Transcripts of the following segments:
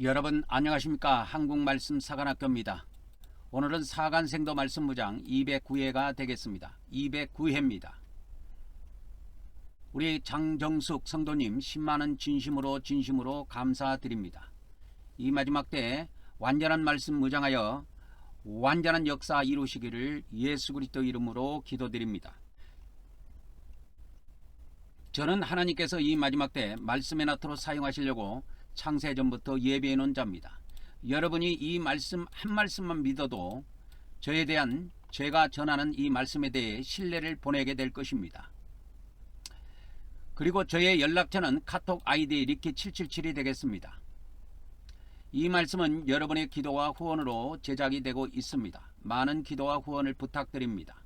여러분 안녕하십니까? 한국말씀 사관학교입니다. 오늘은 사간생도 말씀무장 209회가 되겠습니다. 209회입니다. 우리 장정숙 성도님 10만원 진심으로 감사드립니다. 이 마지막 때 완전한 말씀 무장하여 완전한 역사 이루시기를 예수 그리스도 이름으로 기도드립니다. 저는 하나님께서 이 마지막 때 말씀의 나트로 사용하시려고 창세전부터 예배해 놓은 자입니다. 여러분이 이 말씀 한 말씀만 믿어도 저에 대한 제가 전하는 이 말씀에 대해 신뢰를 보내게 될 것입니다. 그리고 저의 연락처는 카톡 아이디 리키777이 되겠습니다. 이 말씀은 여러분의 기도와 후원으로 제작이 되고 있습니다. 많은 기도와 후원을 부탁드립니다.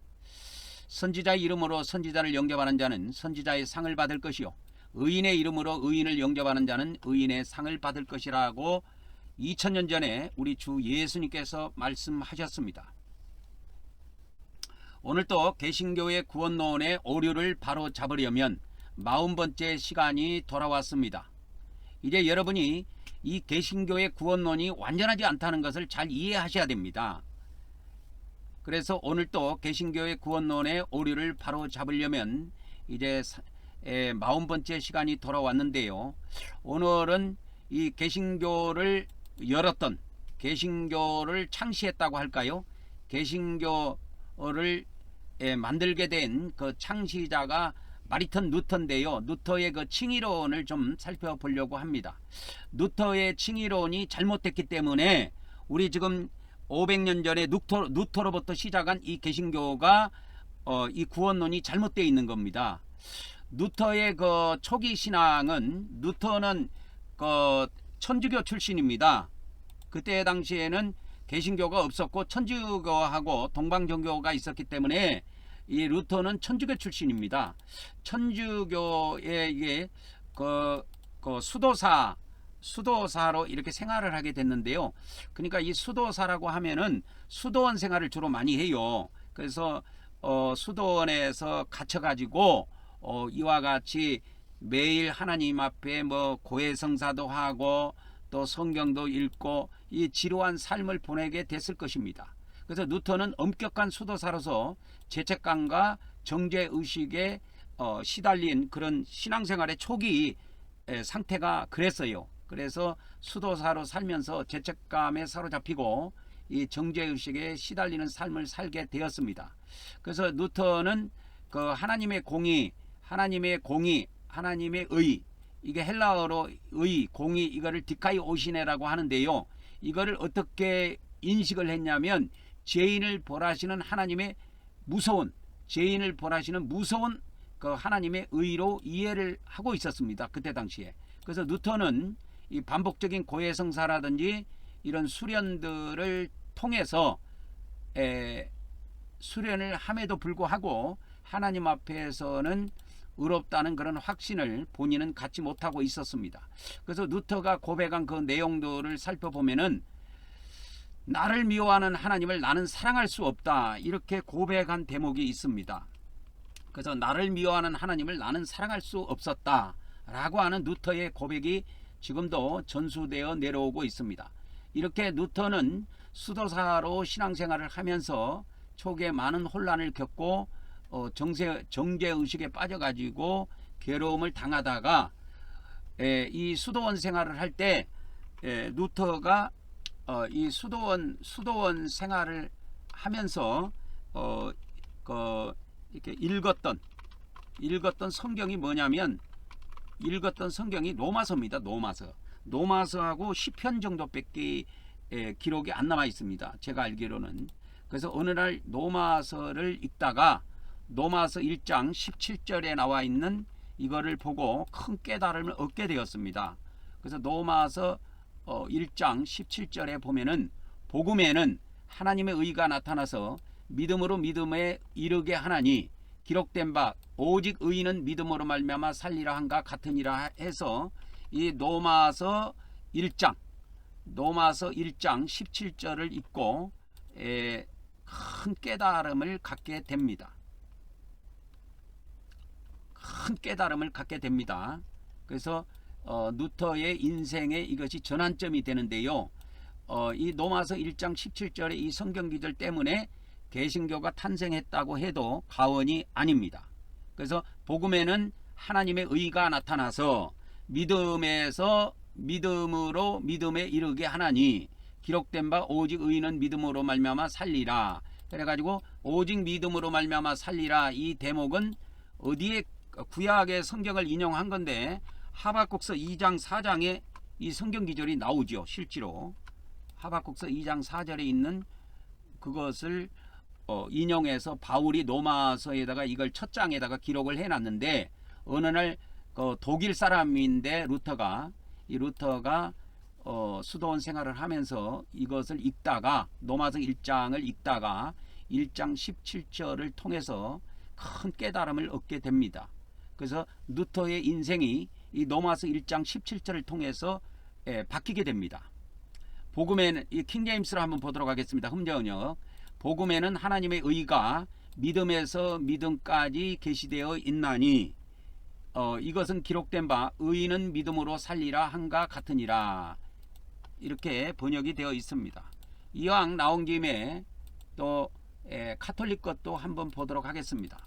선지자의 이름으로 선지자를 영접하는 자는 선지자의 상을 받을 것이요 의인의 이름으로 의인을 영접하는 자는 의인의 상을 받을 것이라고 2000년 전에 우리 주 예수님께서 말씀하셨습니다. 오늘 또 개신교의 구원론의 오류를 바로 잡으려면 40번째 시간이 돌아왔습니다. 이제 여러분이 이 개신교의 구원론이 완전하지 않다는 것을 잘 이해하셔야 됩니다. 그래서 오늘 또 개신교의 구원론의 오류를 바로 잡으려면 이제 40번째 시간이 돌아왔는데요. 오늘은 이 개신교를 열었던, 개신교를 창시했다고 할까요? 개신교를 만들게 된 그 창시자가 마르틴 루터인데요. 루터의 그 칭의론을 좀 살펴보려고 합니다. 루터의 칭의론이 잘못됐기 때문에 우리 지금 500년 전에 루터로부터 시작한 이 개신교가 이 구원론이 잘못되어 있는 겁니다. 루터의 그 초기 신앙은, 루터는 그 천주교 출신입니다. 그때 당시에는 개신교가 없었고 천주교하고 동방종교가 있었기 때문에 이 루터는 천주교 출신입니다. 천주교의 이게 그 수도사로 이렇게 생활을 하게 됐는데요. 그러니까 이 수도사라고 하면은 수도원 생활을 주로 많이 해요. 그래서 수도원에서 갇혀가지고 이와 같이 매일 하나님 앞에 뭐 고해성사도 하고 또 성경도 읽고 이 지루한 삶을 보내게 됐을 것입니다. 그래서 루터는 엄격한 수도사로서 죄책감과 정죄의식에 시달린 그런 신앙생활의 초기 상태가 그랬어요. 그래서 수도사로 살면서 죄책감에 사로잡히고 이 정죄의식에 시달리는 삶을 살게 되었습니다. 그래서 루터는 그 하나님의 공의, 하나님의 의, 이게 헬라어로 의, 공의, 이거를 디카이오시네라고 하는데요. 이거를 어떻게 인식을 했냐면 죄인을 벌하시는 하나님의 무서운, 죄인을 벌하시는 무서운 그 하나님의 의로 이해를 하고 있었습니다. 그때 당시에. 그래서 루터는 이 반복적인 고해성사라든지 이런 수련들을 통해서 수련을 함에도 불구하고 하나님 앞에서는 의롭다는 그런 확신을 본인은 갖지 못하고 있었습니다. 그래서 루터가 고백한 그 내용들을 살펴보면은 나를 미워하는 하나님을 나는 사랑할 수 없다, 이렇게 고백한 대목이 있습니다. 그래서 나를 미워하는 하나님을 나는 사랑할 수 없었다 라고 하는 루터의 고백이 지금도 전수되어 내려오고 있습니다. 이렇게 루터는 수도사로 신앙생활을 하면서 초기에 많은 혼란을 겪고 정죄의식에 빠져가지고 괴로움을 당하다가 이 수도원 생활을 할 때 루터가 이 수도원 생활을 하면서 이렇게 읽었던 성경이 뭐냐면, 읽었던 성경이 로마서입니다. 노마서하고 시편 정도밖에 기록이 안 남아 있습니다. 제가 알기로는. 그래서 어느 날 노마서를 읽다가 노마서 1장 17절에 나와 있는 이거를 보고 큰 깨달음을 얻게 되었습니다. 그래서 노마서 1장 17절에 보면은 복음에는 하나님의 의가 나타나서 믿음으로 믿음에 이르게 하나니 기록된 바 오직 의인은 믿음으로 말미암아 살리라 한가 같으니라 해서 이 노마서 1장 17절을 읽고 큰 깨달음을 갖게 됩니다. 큰 깨달음을 갖게 됩니다. 그래서 루터의 인생에 이것이 전환점이 되는데요. 이 로마서 1장 17절의 이 성경 기절 때문에 개신교가 탄생했다고 해도 과언이 아닙니다. 그래서 복음에는 하나님의 의가 나타나서 믿음에서 믿음으로 믿음에 이르게 하나니 기록된 바 오직 의인은 믿음으로 말미암아 살리라. 그래가지고 오직 믿음으로 말미암아 살리라, 이 대목은 어디에 구약의 성경을 인용한 건데 하박국서 2장 4장에 이 성경 기절이 나오죠. 실제로 하박국서 2장 4절에 있는 그것을 인용해서 바울이 로마서에다가 이걸 첫 장에다가 기록을 해놨는데, 어느 날 독일 사람인데 루터가 수도원 생활을 하면서 이것을 읽다가 로마서 1장을 읽다가 1장 17절을 통해서 큰 깨달음을 얻게 됩니다. 그래서 루터의 인생이 이 로마서 1장 17절을 통해서 바뀌게 됩니다. 복음에는 이 킹제임스로 한번 보도록 하겠습니다. 흠저언역. 복음에는 하나님의 의가 믿음에서 믿음까지 계시되어 있나니 이것은 기록된 바 의인은 믿음으로 살리라 한가 같으니라, 이렇게 번역이 되어 있습니다. 이왕 나온 김에 또 카톨릭 것도 한번 보도록 하겠습니다.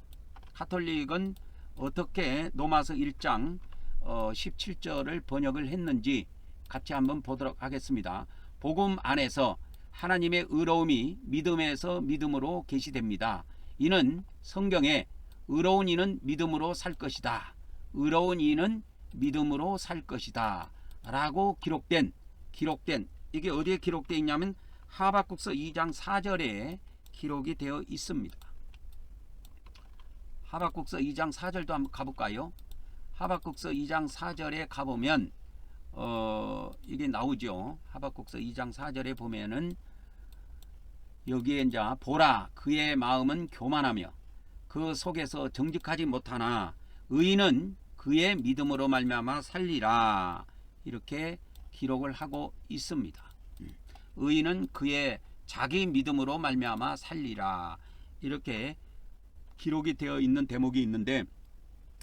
카톨릭은 어떻게 로마서 1장 17절을 번역을 했는지 같이 한번 보도록 하겠습니다. 복음 안에서 하나님의 의로움이 믿음에서 믿음으로 계시됩니다. 이는 성경에 의로운 이는 믿음으로 살 것이다, 의로운 이는 믿음으로 살 것이다 라고 기록된 이게 어디에 기록되어 있냐면 하박국서 2장 4절에 기록이 되어 있습니다. 하박국서 2장 4절도 한번 가볼까요? 하박국서 2장 4절에 가보면 이게 나오죠. 하박국서 2장 4절에 보면은 여기에 이제 보라 그의 마음은 교만하며 그 속에서 정직하지 못하나 의인은 그의 믿음으로 말미암아 살리라, 이렇게 기록을 하고 있습니다. 의인은 그의 자기 믿음으로 말미암아 살리라, 이렇게 기록이 되어 있는 대목이 있는데,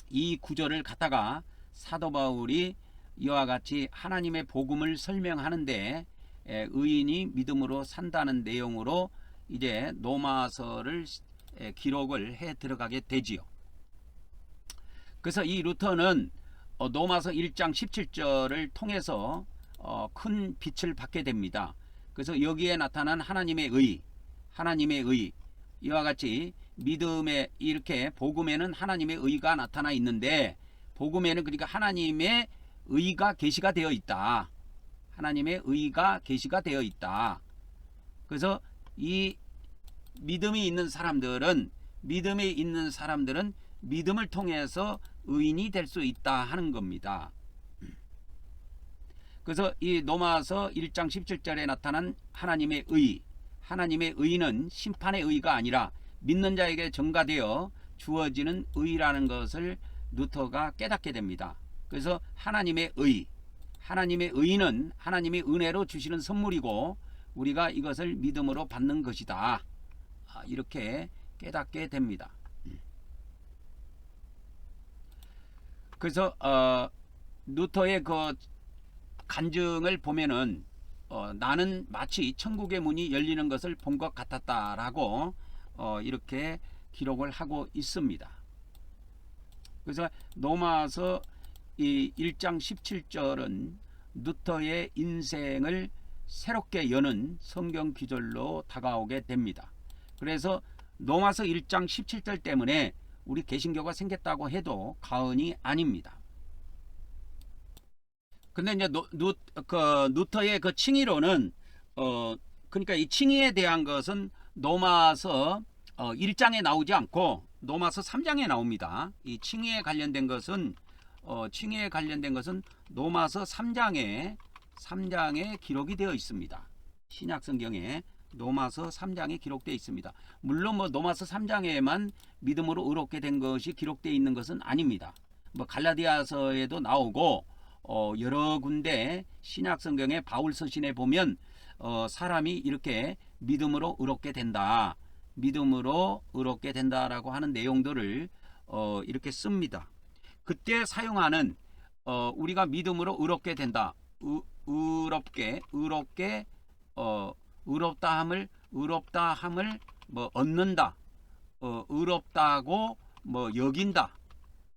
이 구절을 갖다가 사도 바울이 이와 같이 하나님의 복음을 설명하는데 의인이 믿음으로 산다는 내용으로 이제 로마서를 기록을 해 들어가게 되지요. 그래서 이 루터는 로마서 1장 17절을 통해서 큰 빛을 받게 됩니다. 그래서 여기에 나타난 하나님의 의, 이와 같이 믿음에 이렇게 복음에는 하나님의 의가 나타나 있는데, 복음에는 그러니까 하나님의 의가 계시가 되어 있다. 하나님의 의가 계시가 되어 있다. 그래서 이 믿음이 있는 사람들은 믿음을 통해서 의인이 될 수 있다 하는 겁니다. 그래서 이 로마서 1장 17절에 나타난 하나님의 의는 심판의 의가 아니라 믿는 자에게 전가되어 주어지는 의라는 것을 루터가 깨닫게 됩니다. 그래서 하나님의 의는 하나님의 은혜로 주시는 선물이고 우리가 이것을 믿음으로 받는 것이다, 이렇게 깨닫게 됩니다. 그래서 루터의 그 간증을 보면은 나는 마치 천국의 문이 열리는 것을 본 것 같았다라고 이렇게 기록을 하고 있습니다. 그래서 로마서 이 1장 17절은 루터의 인생을 새롭게 여는 성경 기절로 다가오게 됩니다. 그래서 로마서 1장 17절 때문에 우리 개신교가 생겼다고 해도 과언이 아닙니다. 근데 이제 루터의 그 칭의로는 그러니까 이 칭의에 대한 것은 로마서 1장에 나오지 않고 로마서 3장에 나옵니다. 이 칭의에 관련된 것은 로마서 3장에 기록이 되어 있습니다. 신약 성경에 로마서 3장에 기록되어 있습니다. 물론 로마서 3장에만 믿음으로 의롭게 된 것이 기록되어 있는 것은 아닙니다. 갈라디아서에도 나오고 여러 군데 신약 성경의 바울 서신에 보면 사람이 이렇게 믿음으로 의롭게 된다라고 하는 내용들을 이렇게 씁니다. 그때 사용하는 우리가 믿음으로 의롭게 된다. 의롭게 의롭다함을 뭐 얻는다. 의롭다고 뭐 여긴다.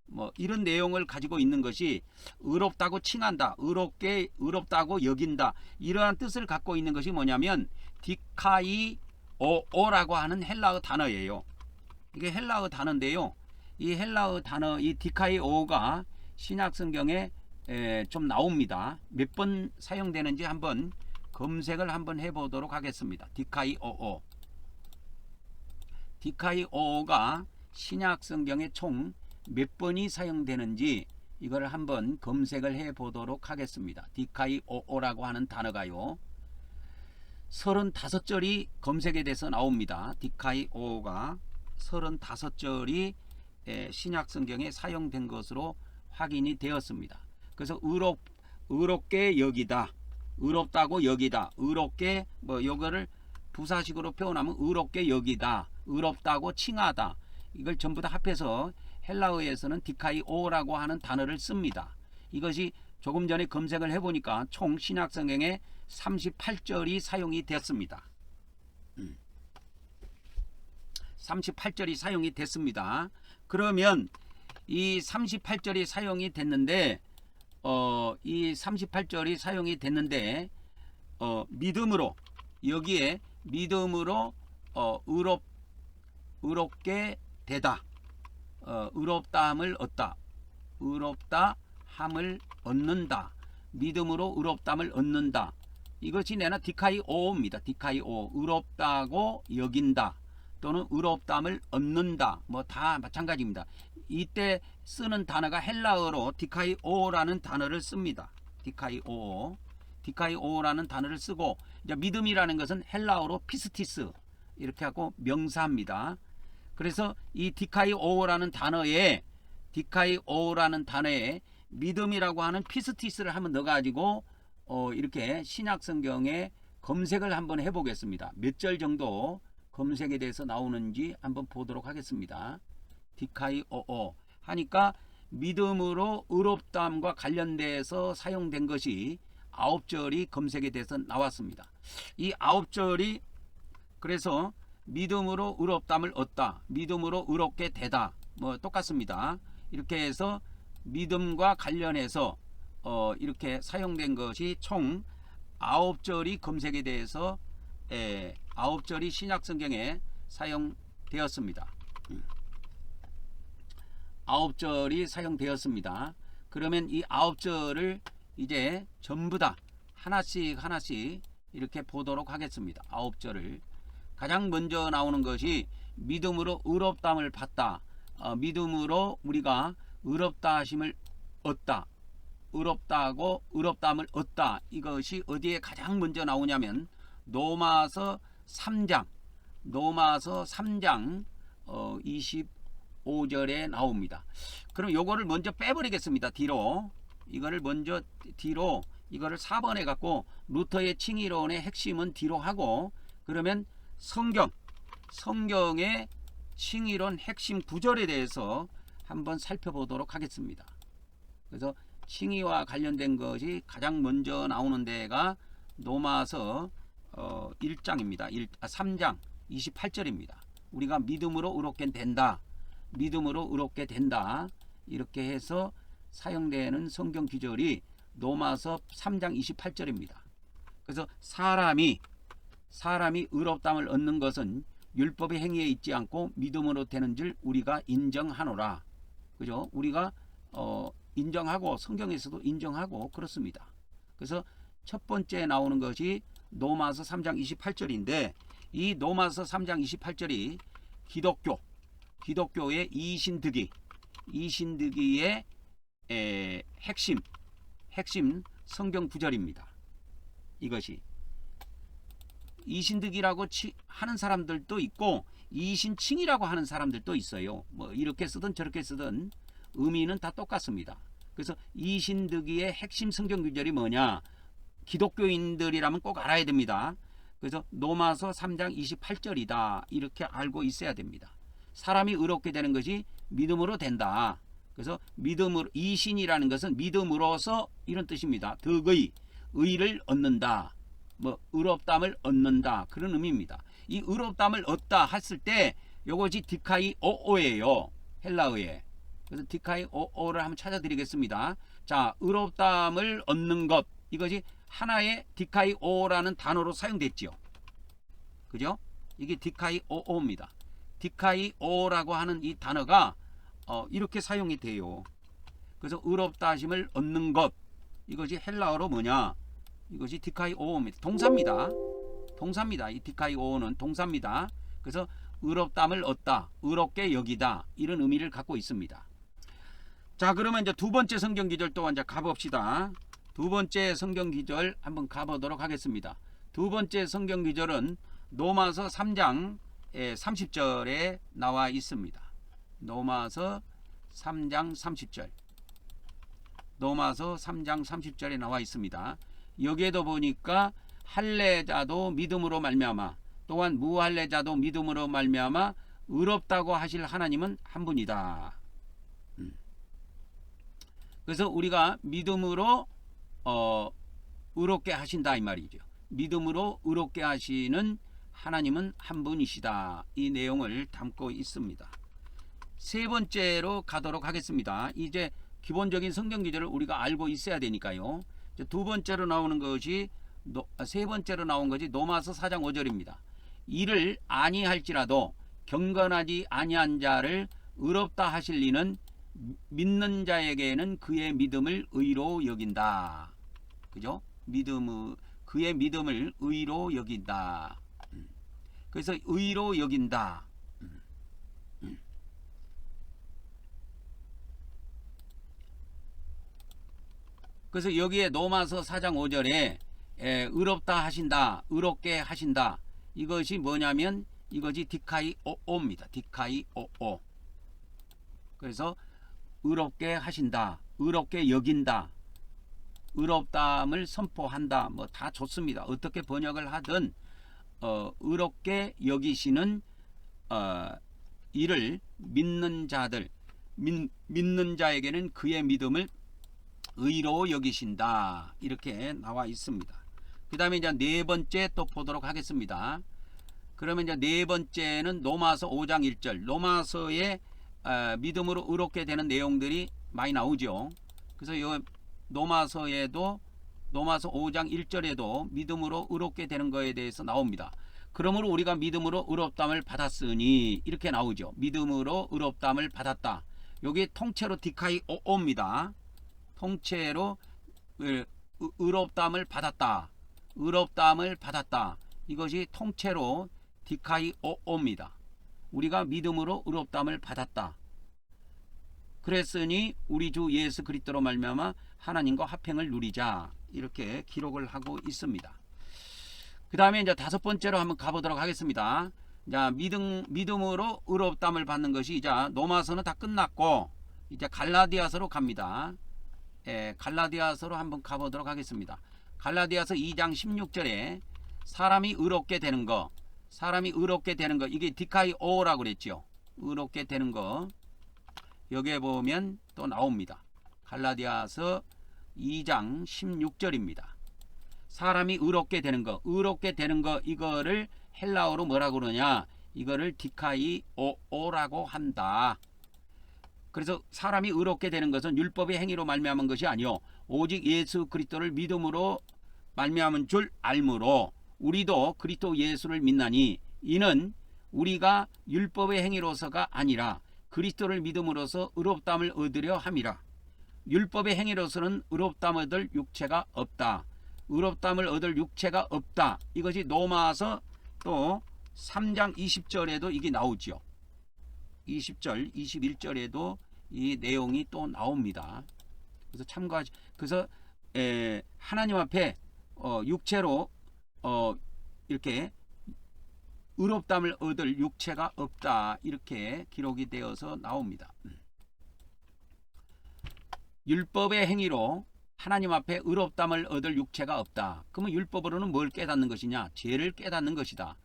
뭐 이런 내용을 가지고 있는 것이 의롭다고 칭한다. 의롭다고 여긴다. 이러한 뜻을 갖고 있는 것이 뭐냐면 디카이오라고 하는 헬라어 단어예요. 이게 헬라어 단어인데요. 이 헬라어 단어 이 디카이오가 신약 성경에 좀 나옵니다. 몇 번 사용되는지 한번 검색을 한번 해보도록 하겠습니다. 디카이오가 신약 성경에 총 몇 번이 사용되는지 이걸 한번 검색을 해보도록 하겠습니다. 디카이오라고 하는 단어가요. 35절이 검색에 대해서 나옵니다. 디카이오가 35절이 신약 성경에 사용된 것으로 확인이 되었습니다. 그래서 의롭게 여기다, 의롭다고 여기다, 의롭게 뭐 요거를 부사식으로 표현하면 의롭게 여기다, 의롭다고 칭하다. 이걸 전부 다 합해서 헬라어에서는 디카이오라고 하는 단어를 씁니다. 이것이 조금 전에 검색을 해보니까 총 신약 성경에 38절이 사용이 됐습니다. 38절이 사용이 됐습니다. 그러면 이 38절이 사용이 됐는데 이 38절이 사용이 됐는데 믿음으로 여기에 믿음으로 의롭게 되다. 의롭다함을 얻다. 의롭다함을 얻는다. 믿음으로 의롭다함을 얻는다. 이것이 내나 디카이오입니다. 디카이오. 의롭다고 여긴다. 또는 의롭다함을 얻는다. 뭐 다 마찬가지입니다. 이때 쓰는 단어가 헬라어로 디카이오라는 단어를 씁니다. 디카이오라는 단어를 쓰고 이제 믿음이라는 것은 헬라어로 피스티스 이렇게 하고 명사입니다. 그래서 이 디카이오라는 단어에 믿음이라고 하는 피스티스를 한번 넣어가지고 이렇게 신약 성경에 검색을 한번 해보겠습니다. 몇 절 정도 검색에 대해서 나오는지 한번 보도록 하겠습니다. 디카이오 하니까 믿음으로 의롭다함과 관련돼서 사용된 것이 9절이 검색에 대해서 나왔습니다. 이 9절이 그래서 믿음으로 의롭다함을 얻다, 믿음으로 의롭게 되다, 뭐 똑같습니다. 이렇게 해서 믿음과 관련해서 이렇게 사용된 것이 총 9절이 검색에 대해서 9절이 신약 성경에 사용되었습니다. 9절이 사용되었습니다. 그러면 이 9절을 이제 전부 다 하나씩 이렇게 보도록 하겠습니다. 9절을 가장 먼저 나오는 것이 믿음으로 의롭다함을 받다. 믿음으로 우리가 의롭다 하심을 얻다. 의롭다함을 얻다. 이것이 어디에 가장 먼저 나오냐면 로마서 3장 25절에 나옵니다. 그럼 요거를 먼저 빼버리겠습니다. 이거를 4번에 갖고 루터의 칭의론의 핵심은 뒤로 하고 그러면 성경의 칭의론 핵심 구절에 대해서 한번 살펴보도록 하겠습니다. 그래서 칭의와 관련된 것이 가장 먼저 나오는 데가 로마서 1장입니다. 3장 28절입니다. 우리가 믿음으로 의롭게 된다. 믿음으로 의롭게 된다. 이렇게 해서 사용되는 성경 구절이 로마서 3장 28절입니다. 그래서 사람이 의롭다함을 얻는 것은 율법의 행위에 있지 않고 믿음으로 되는 줄 우리가 인정하노라. 그죠? 우리가 인정하고 성경에서도 인정하고 그렇습니다. 그래서 첫 번째 나오는 것이 로마서 3장 28절인데 이 로마서 3장 28절이 기독교의 이신득이의 핵심 성경 구절입니다. 이것이 이신득이라고 하는 사람들도 있고 이신칭이라고 하는 사람들도 있어요. 뭐 이렇게 쓰든 저렇게 쓰든 의미는 다 똑같습니다. 그래서 이신득이의 핵심 성경 구절이 뭐냐? 기독교인들이라면 꼭 알아야 됩니다. 그래서 로마서 3장 28절이다. 이렇게 알고 있어야 됩니다. 사람이 의롭게 되는 것이 믿음으로 된다. 그래서 믿음으로, 이신이라는 것은 믿음으로서 이런 뜻입니다. 덕의, 의를 얻는다. 뭐 의롭담을 얻는다. 그런 의미입니다. 이 의롭담을 얻다 했을 때 요것이 디카이 오오예요. 헬라어에. 그래서 디카이 오오를 한번 찾아드리겠습니다. 자, 의롭담을 얻는 것. 이것이 하나의 디카이 오라는 단어로 사용됐죠. 그죠? 이게 디카이 오오입니다. 디카이 오라고 하는 이 단어가 이렇게 사용이 돼요. 그래서 의롭다 하심을 얻는 것. 이것이 헬라어로 뭐냐? 이것이 디카이 오오입니다. 동사입니다. 동사입니다. 이 디카이 오오는 동사입니다. 그래서 의롭담을 얻다, 의롭게 여기다, 이런 의미를 갖고 있습니다. 자, 그러면 이제 두 번째 성경 기절 또 이제 가봅시다. 두 번째 성경 기절 한번 가보도록 하겠습니다. 두 번째 성경 기절은 로마서 3장 30절에 나와 있습니다. 로마서 3장 30절. 로마서 3장 30절에 나와 있습니다. 여기에도 보니까 할례자도 믿음으로 말미암아, 또한 무할례자도 믿음으로 말미암아 의롭다고 하실 하나님은 한 분이다. 그래서 우리가 믿음으로 의롭게 하신다 이 말이죠. 믿음으로 의롭게 하시는 하나님은 한 분이시다. 이 내용을 담고 있습니다. 세 번째로 가도록 하겠습니다. 이제 기본적인 성경 기절을 우리가 알고 있어야 되니까요. 두 번째로 나오는 것이 세 번째로 나온 것이 로마서 4장 5절입니다. 이를 아니할지라도 경건하지 아니한 자를 의롭다 하실 이는 믿는 자에게는 그의 믿음을 의로 여긴다. 그죠? 그의 믿음을 의로 여긴다. 그래서 의로 여긴다. 그래서 여기에 로마서 4장 5절에 의롭다 하신다, 의롭게 하신다. 이것이 뭐냐면 이것이 디카이 오오입니다. 디카이 오오. 그래서 의롭게 하신다, 의롭게 여긴다, 의롭담을 선포한다. 뭐 다 좋습니다. 어떻게 번역을 하든 의롭게 여기시는 이를 믿는 자들, 믿는 자에게는 그의 믿음을 의로 여기신다. 이렇게 나와 있습니다. 그 다음에 이제 네 번째 또 보도록 하겠습니다. 그러면 이제 네 번째는 로마서 5장 1절. 로마서에 믿음으로 의롭게 되는 내용들이 많이 나오죠. 그래서 이 로마서에도 로마서 5장 1절에도 믿음으로 의롭게 되는 것에 대해서 나옵니다. 그러므로 우리가 믿음으로 의롭담을 받았으니 이렇게 나오죠. 믿음으로 의롭담을 받았다. 여기 통째로 디카이 오오입니다. 통째로 의롭담을 받았다. 의롭담을 받았다. 이것이 통째로 디카이 오오입니다. 우리가 믿음으로 의롭담을 받았다. 그랬으니 우리 주 예수 그리스도로 말미암아 하나님과 화평을 누리자. 이렇게 기록을 하고 있습니다. 그 다음에 이제 다섯 번째로 한번 가보도록 하겠습니다. 자, 믿음으로 의롭담을 받는 것이 이제 로마서는 다 끝났고 이제 갈라디아서로 갑니다. 갈라디아서로 한번 가보도록 하겠습니다. 갈라디아서 2장 16절에 사람이 의롭게 되는 거, 이게 디카이 오라고 그랬죠. 의롭게 되는 거 여기에 보면 또 나옵니다. 갈라디아서 2장 16절입니다. 사람이 의롭게 되는 거, 이거를 헬라어로 뭐라고 그러냐? 이거를 디카이 오라고 한다. 그래서 사람이 의롭게 되는 것은 율법의 행위로 말미암은 것이 아니요 오직 예수 그리스도를 믿음으로 말미암은 줄 알므로 우리도 그리스도 예수를 믿나니 이는 우리가 율법의 행위로서가 아니라 그리스도를 믿음으로써 의롭담을 얻으려 함이라. 율법의 행위로서는 의롭담 얻을 육체가 없다. 의롭담을 얻을 육체가 없다. 이것이 로마서 또 3장 20절에도 이게 나오죠. 20절, 21절에도 이 내용이 또 나옵니다. 그래서 참고하시. 그래서 하나님 앞에 육체로 이렇게 의롭담을 얻을 육체가 없다. 이렇게 기록이 되어서 나옵니다. 율법의 행위로 하나님 앞에 의롭담을 얻을 육체가 없다. 그러면 율법으로는 뭘 깨닫는 것이냐? 죄를 깨닫는 것이다.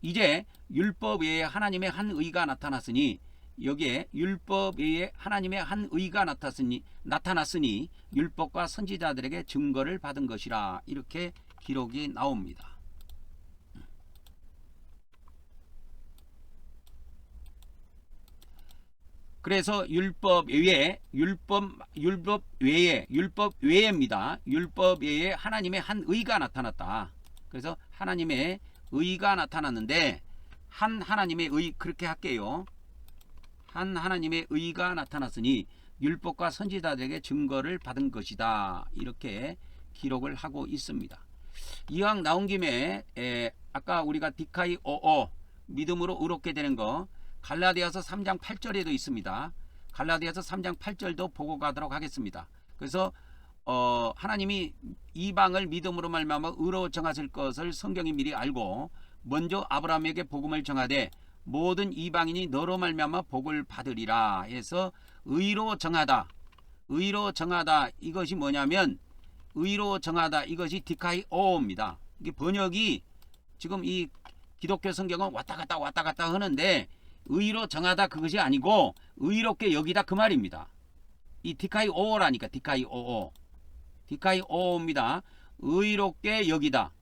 이제 율법 외에 하나님의 한 의가 나타났으니 여기에 율법 외에 하나님의 한 의가 나타났으니 율법과 선지자들에게 증거를 받은 것이라 이렇게 기록이 나옵니다. 그래서 율법 외에입니다. 율법 외에 하나님의 한 의가 나타났다. 그래서 하나님의 의가 나타났는데 한 하나님의 의 그렇게 할게요. 한 하나님의 의가 나타났으니 율법과 선지자들에게 증거를 받은 것이다. 이렇게 기록을 하고 있습니다. 이왕 나온 김에 아까 우리가 디카이오오 믿음으로 의롭게 되는 거 갈라디아서 3장 8절에도 있습니다. 갈라디아서 3장 8절도 보고 가도록 하겠습니다. 그래서 하나님이 이방을 믿음으로 말미암아 의로 정하실 것을 성경이 미리 알고 먼저 아브라함에게 복음을 정하되 모든 이방인이 너로 말미암아 복을 받으리라 해서 의로 정하다 이것이 뭐냐면 의로 정하다 이것이 디카이오입니다. 이게 번역이 지금 이 기독교 성경은 왔다 갔다 하는데 의로 정하다 그것이 아니고 의롭게 여기다 그 말입니다. 이 디카이오라니까 디카이오입니다. 의롭게 여기다.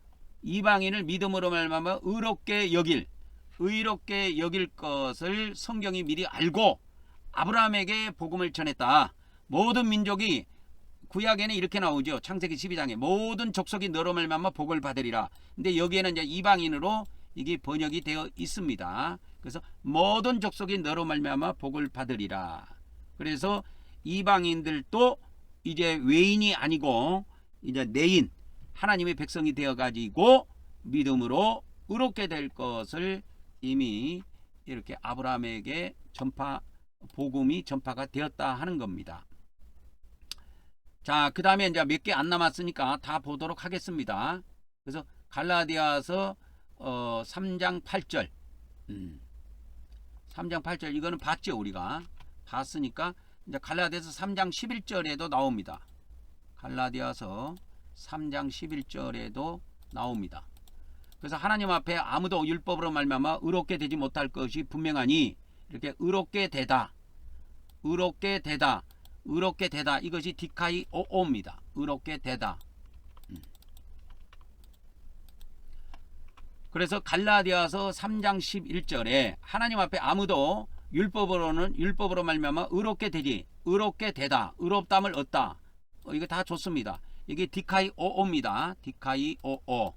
이방인을 믿음으로 말미암아 의롭게 여길 것을 성경이 미리 알고 아브라함에게 복음을 전했다. 모든 민족이 구약에는 이렇게 나오죠. 창세기 12장에 모든 족속이 너로 말미암아 복을 받으리라. 근데 여기에는 이제 이방인으로 이게 번역이 되어 있습니다. 그래서 모든 족속이 너로 말미암아 복을 받으리라. 그래서 이방인들도 이제 외인이 아니고 이제 내인 하나님의 백성이 되어 가지고 믿음으로 의롭게 될 것을 이미 이렇게 아브라함에게 복음이 전파가 되었다 하는 겁니다. 자, 그 다음에 이제 몇 개 안 남았으니까 다 보도록 하겠습니다. 그래서 갈라디아서 3장 8절 3장 8절 이거는 봤죠. 우리가 봤으니까 이제 갈라디아서 3장 11절에도 나옵니다. 갈라디아서 3장 11절에도 나옵니다. 그래서 하나님 앞에 아무도 율법으로 말미암아 의롭게 되지 못할 것이 분명하니 이렇게 의롭게 되다 이것이 디카이오오입니다. 의롭게 되다. 그래서 갈라디아서 3장 11절에 하나님 앞에 아무도 율법으로 말미암아 의롭게 되다 의롭담을 얻다 이거 다 좋습니다. 이게 디카이오오입니다. 디카이오오.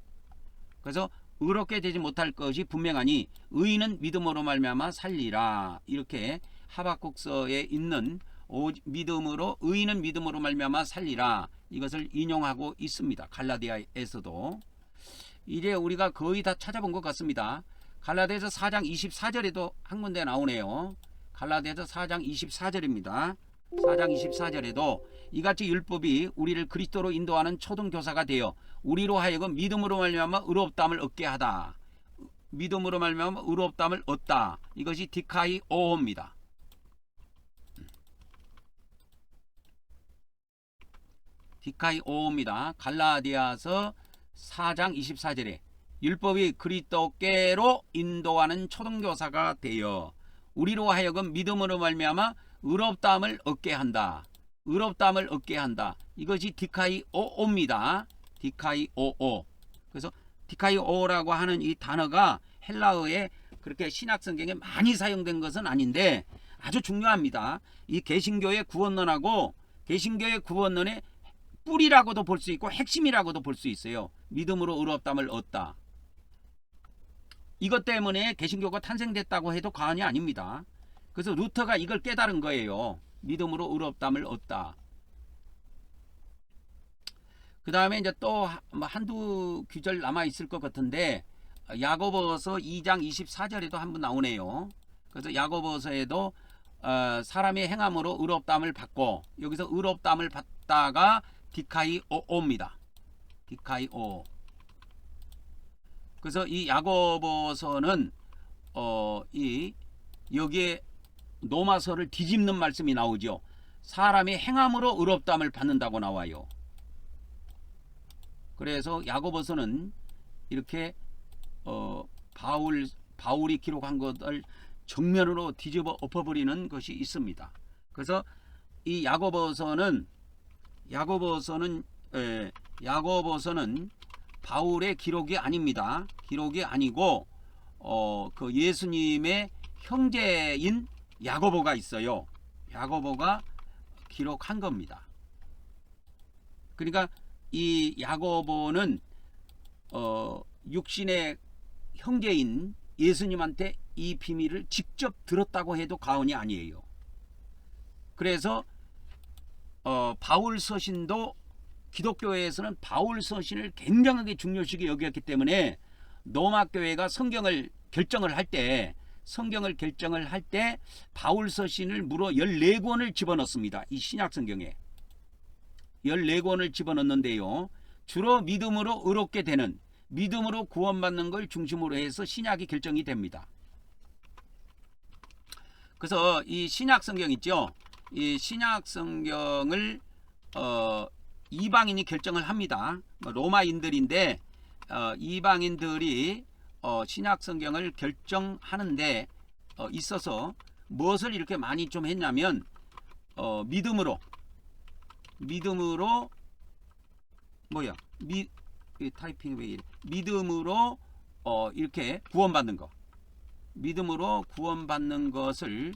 그래서 의롭게 되지 못할 것이 분명하니 의인은 믿음으로 말미암아 살리라. 이렇게 하박국서에 있는 의인은 믿음으로 말미암아 살리라. 이것을 인용하고 있습니다. 갈라디아에서도. 이제 우리가 거의 다 찾아본 것 같습니다. 갈라디아서 4장 24절에도 한 군데 나오네요. 갈라디아서 4장 24절입니다. 4장 24절에도 이같이 율법이 우리를 그리스도로 인도하는 초등교사가 되어 우리로 하여금 믿음으로 말미암아 의롭다함을 얻게 하다. 믿음으로 말미암아 의롭다함을 얻다. 이것이 디카이오입니다. 디카이오입니다. 갈라디아서 4장 24절에 율법이 그리스도께로 인도하는 초등교사가 되어 우리로 하여금 믿음으로 말미암아 의롭다함을 얻게 한다. 이것이 디카이오오입니다. 디카이오오. 그래서 디카이오라고 하는 이 단어가 헬라어에 그렇게 신약 성경에 많이 사용된 것은 아닌데 아주 중요합니다. 이 개신교의 구원론하고 개신교의 구원론의 뿌리라고도 볼 수 있고 핵심이라고도 볼 수 있어요. 믿음으로 의롭다함을 얻다. 이것 때문에 개신교가 탄생됐다고 해도 과언이 아닙니다. 그래서 루터가 이걸 깨달은 거예요. 믿음으로 의롭다함을 얻다. 그 다음에 이제 또 한두 구절 남아 있을 것 같은데 야고보서 2장 24절에도 한번 나오네요. 그래서 야고보서에도 사람의 행함으로 의롭다함을 받고 여기서 의롭다함을 받다가 디카이오오입니다. 디카이오. 그래서 이 야고보서는 여기에 로마서를 뒤집는 말씀이 나오죠. 사람이 행함으로 의롭다함을 받는다고 나와요. 그래서 야고보서는 이렇게 바울이 기록한 것을 정면으로 뒤집어 엎어버리는 것이 있습니다. 그래서 이 야고보서는 바울의 기록이 아닙니다. 기록이 아니고 그 예수님의 형제인 야고보가 있어요. 야고보가 기록한 겁니다. 그러니까 이 야고보는 육신의 형제인 예수님한테 이 비밀을 직접 들었다고 해도 과언이 아니에요. 그래서 바울 서신도 기독교회에서는 바울 서신을 굉장하게 중요시하게 여겼기 때문에 로마 교회가 성경을 결정을 할 때 바울 서신을 무려 14권을 집어넣습니다. 이 신약 성경에 14권을 집어넣는데요. 주로 믿음으로 의롭게 되는, 믿음으로 구원받는 걸 중심으로 해서 신약이 결정이 됩니다. 그래서 이 신약 성경 있죠. 이 신약 성경을 이방인이 결정을 합니다. 로마인들인데 이방인들이 신약 성경을 결정하는데 있어서 무엇을 이렇게 많이 좀 했냐면 믿음으로 타이핑 왜 이래? 믿음으로 이렇게 구원받는 거, 믿음으로 구원받는 것을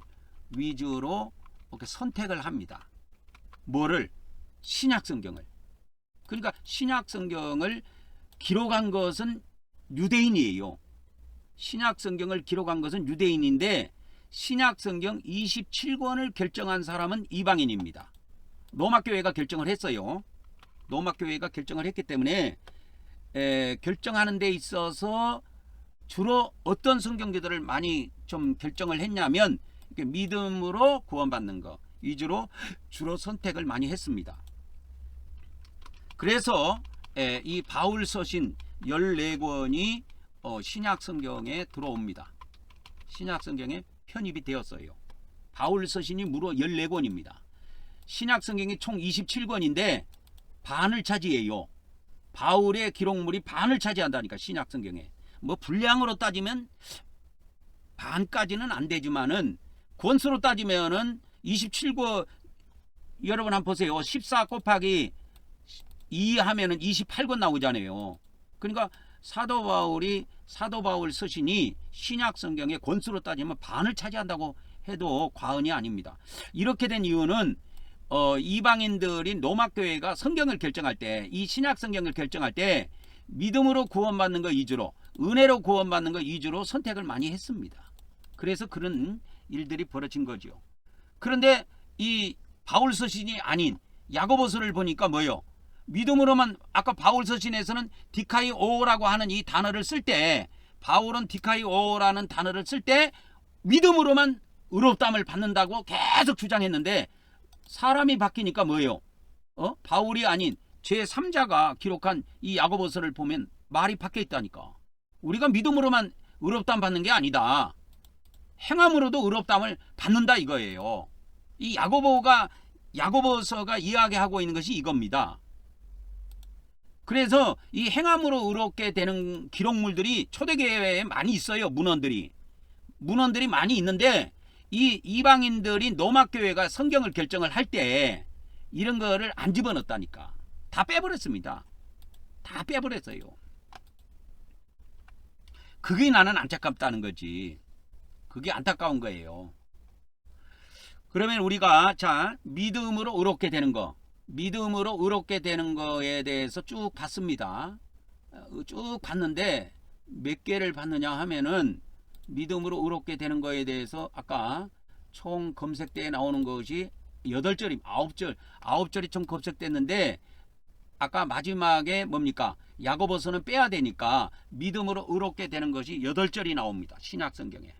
위주로 이렇게 선택을 합니다. 뭐를? 신약 성경을. 그러니까 신약 성경을 기록한 것은 유대인이에요. 신약 성경을 기록한 것은 유대인인데 신약 성경 27권을 결정한 사람은 이방인입니다. 로마 교회가 결정을 했어요. 로마 교회가 결정을 했기 때문에 결정하는 데 있어서 주로 어떤 성경들을 많이 좀 결정을 했냐면 믿음으로 구원받는 거 위주로 주로 선택을 많이 했습니다. 그래서 이 바울 서신 14권이 신약 성경에 들어옵니다. 신약 성경에 편입이 되었어요. 바울 서신이 무려 14권입니다. 신약 성경이 총 27권인데 반을 차지해요. 바울의 기록물이 반을 차지한다니까. 신약 성경에 뭐 분량으로 따지면 반까지는 안 되지만은 권수로 따지면은 27권, 여러분 한번 보세요. 14 곱하기 2 하면은 28권 나오잖아요. 그러니까 사도 바울 서신이 신약 성경의 권수로 따지면 반을 차지한다고 해도 과언이 아닙니다. 이렇게 된 이유는 이방인들인 로마 교회가 성경을 결정할 때, 이 신약 성경을 결정할 때 믿음으로 구원받는 것 위주로, 은혜로 구원받는 것 위주로 선택을 많이 했습니다. 그래서 그런 일들이 벌어진 거죠. 그런데 이 바울 서신이 아닌 야고보서를 보니까 뭐요? 믿음으로만, 아까 바울 서신에서는 디카이오라고 하는 이 단어를 쓸 때, 바울은 디카이오라는 단어를 쓸 때 믿음으로만 의롭다함을 받는다고 계속 주장했는데 사람이 바뀌니까 뭐예요? 바울이 아닌 제3자가 기록한 이 야고보서를 보면 말이 바뀌어 있다니까. 우리가 믿음으로만 의롭다함 받는 게 아니다. 행함으로도 의롭다함을 받는다 이거예요. 이 야고보서가 이야기하고 있는 것이 이겁니다. 그래서 이 행함으로 의롭게 되는 기록물들이 초대교회에 많이 있어요. 문헌들이 많이 있는데 이 이방인들이 로마 교회가 성경을 결정을 할 때 이런 거를 안 집어넣었다니까. 다 빼버렸습니다. 다 빼버렸어요. 그게 나는 안타깝다는 거지. 그게 안타까운 거예요. 그러면 우리가 믿음으로 의롭게 되는 거, 믿음으로 의롭게 되는 거에 대해서 쭉 봤습니다. 쭉 봤는데 몇 개를 봤느냐 하면은 믿음으로 의롭게 되는 거에 대해서 아까 총 검색대에 나오는 것이 8절이 9절이 총 검색됐는데 아까 마지막에 뭡니까? 야고보서는 빼야 되니까 믿음으로 의롭게 되는 것이 8절이 나옵니다. 신약 성경에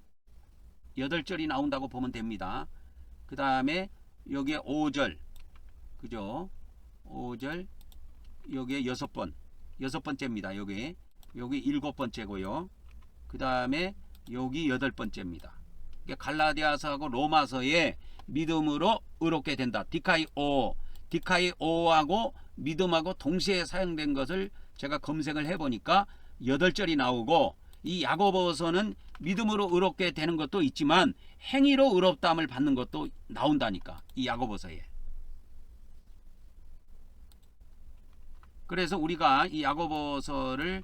8절이 나온다고 보면 됩니다. 그 다음에 여기에 5절, 그죠? 5절, 여기에 6번째입니다. 여기 7번째고요. 그 다음에 여기 8번째입니다. 갈라디아서하고 로마서에 믿음으로 의롭게 된다. 디카이오하고 믿음하고 동시에 사용된 것을 제가 검색을 해보니까 8절이 나오고 이 야고보서는 믿음으로 의롭게 되는 것도 있지만 행위로 의롭다함을 받는 것도 나온다니까, 이 야고보서에. 그래서 우리가 이 야고보서를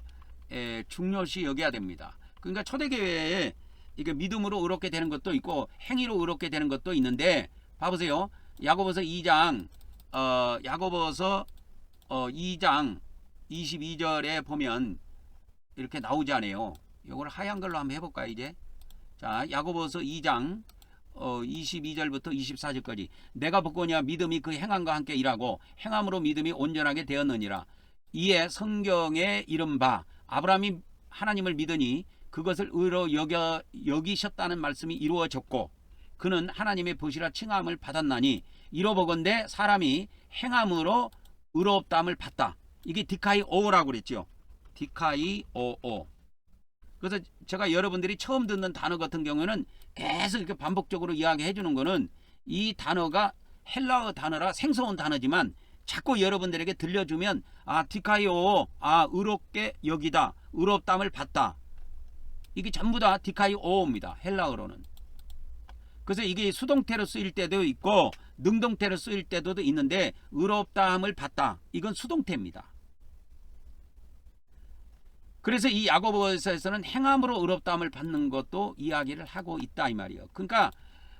중요시 여겨야 됩니다. 그러니까 초대교회에 이게 믿음으로 의롭게 되는 것도 있고 행위로 의롭게 되는 것도 있는데, 봐보세요. 야고보서 2장 야고보서 2장 22절에 보면 이렇게 나오지 않아요. 이걸 하얀 걸로 한번 해볼까요? 이제 자, 야고보서 2장 22절부터 24절까지. 내가 보거니와 믿음이 그 행함과 함께 일하고 행함으로 믿음이 온전하게 되었느니라. 이에 성경에 이른 바 아브라함이 하나님을 믿으니 그것을 의로 여기셨다는 말씀이 이루어졌고 그는 하나님의 벗이라 칭함을 받았나니 이로보건대 사람이 행함으로 의롭다함을 받다. 이게 디카이오라고 그랬죠. 디카이오오. 그래서 제가 여러분들이 처음 듣는 단어 같은 경우는 계속 이렇게 반복적으로 이야기해 주는 거는 이 단어가 헬라어 단어라 생소한 단어지만 자꾸 여러분들에게 들려주면 디카이오, 의롭게 여기다, 의롭다함을 받다. 이게 전부 다 디카이오입니다. 헬라어로는. 그래서 이게 수동태로 쓰일 때도 있고 능동태로 쓰일 때도 있는데 의롭다함을 받다. 이건 수동태입니다. 그래서 이 야고보서에서는 행함으로 의롭다함을 받는 것도 이야기를 하고 있다 이 말이에요. 그러니까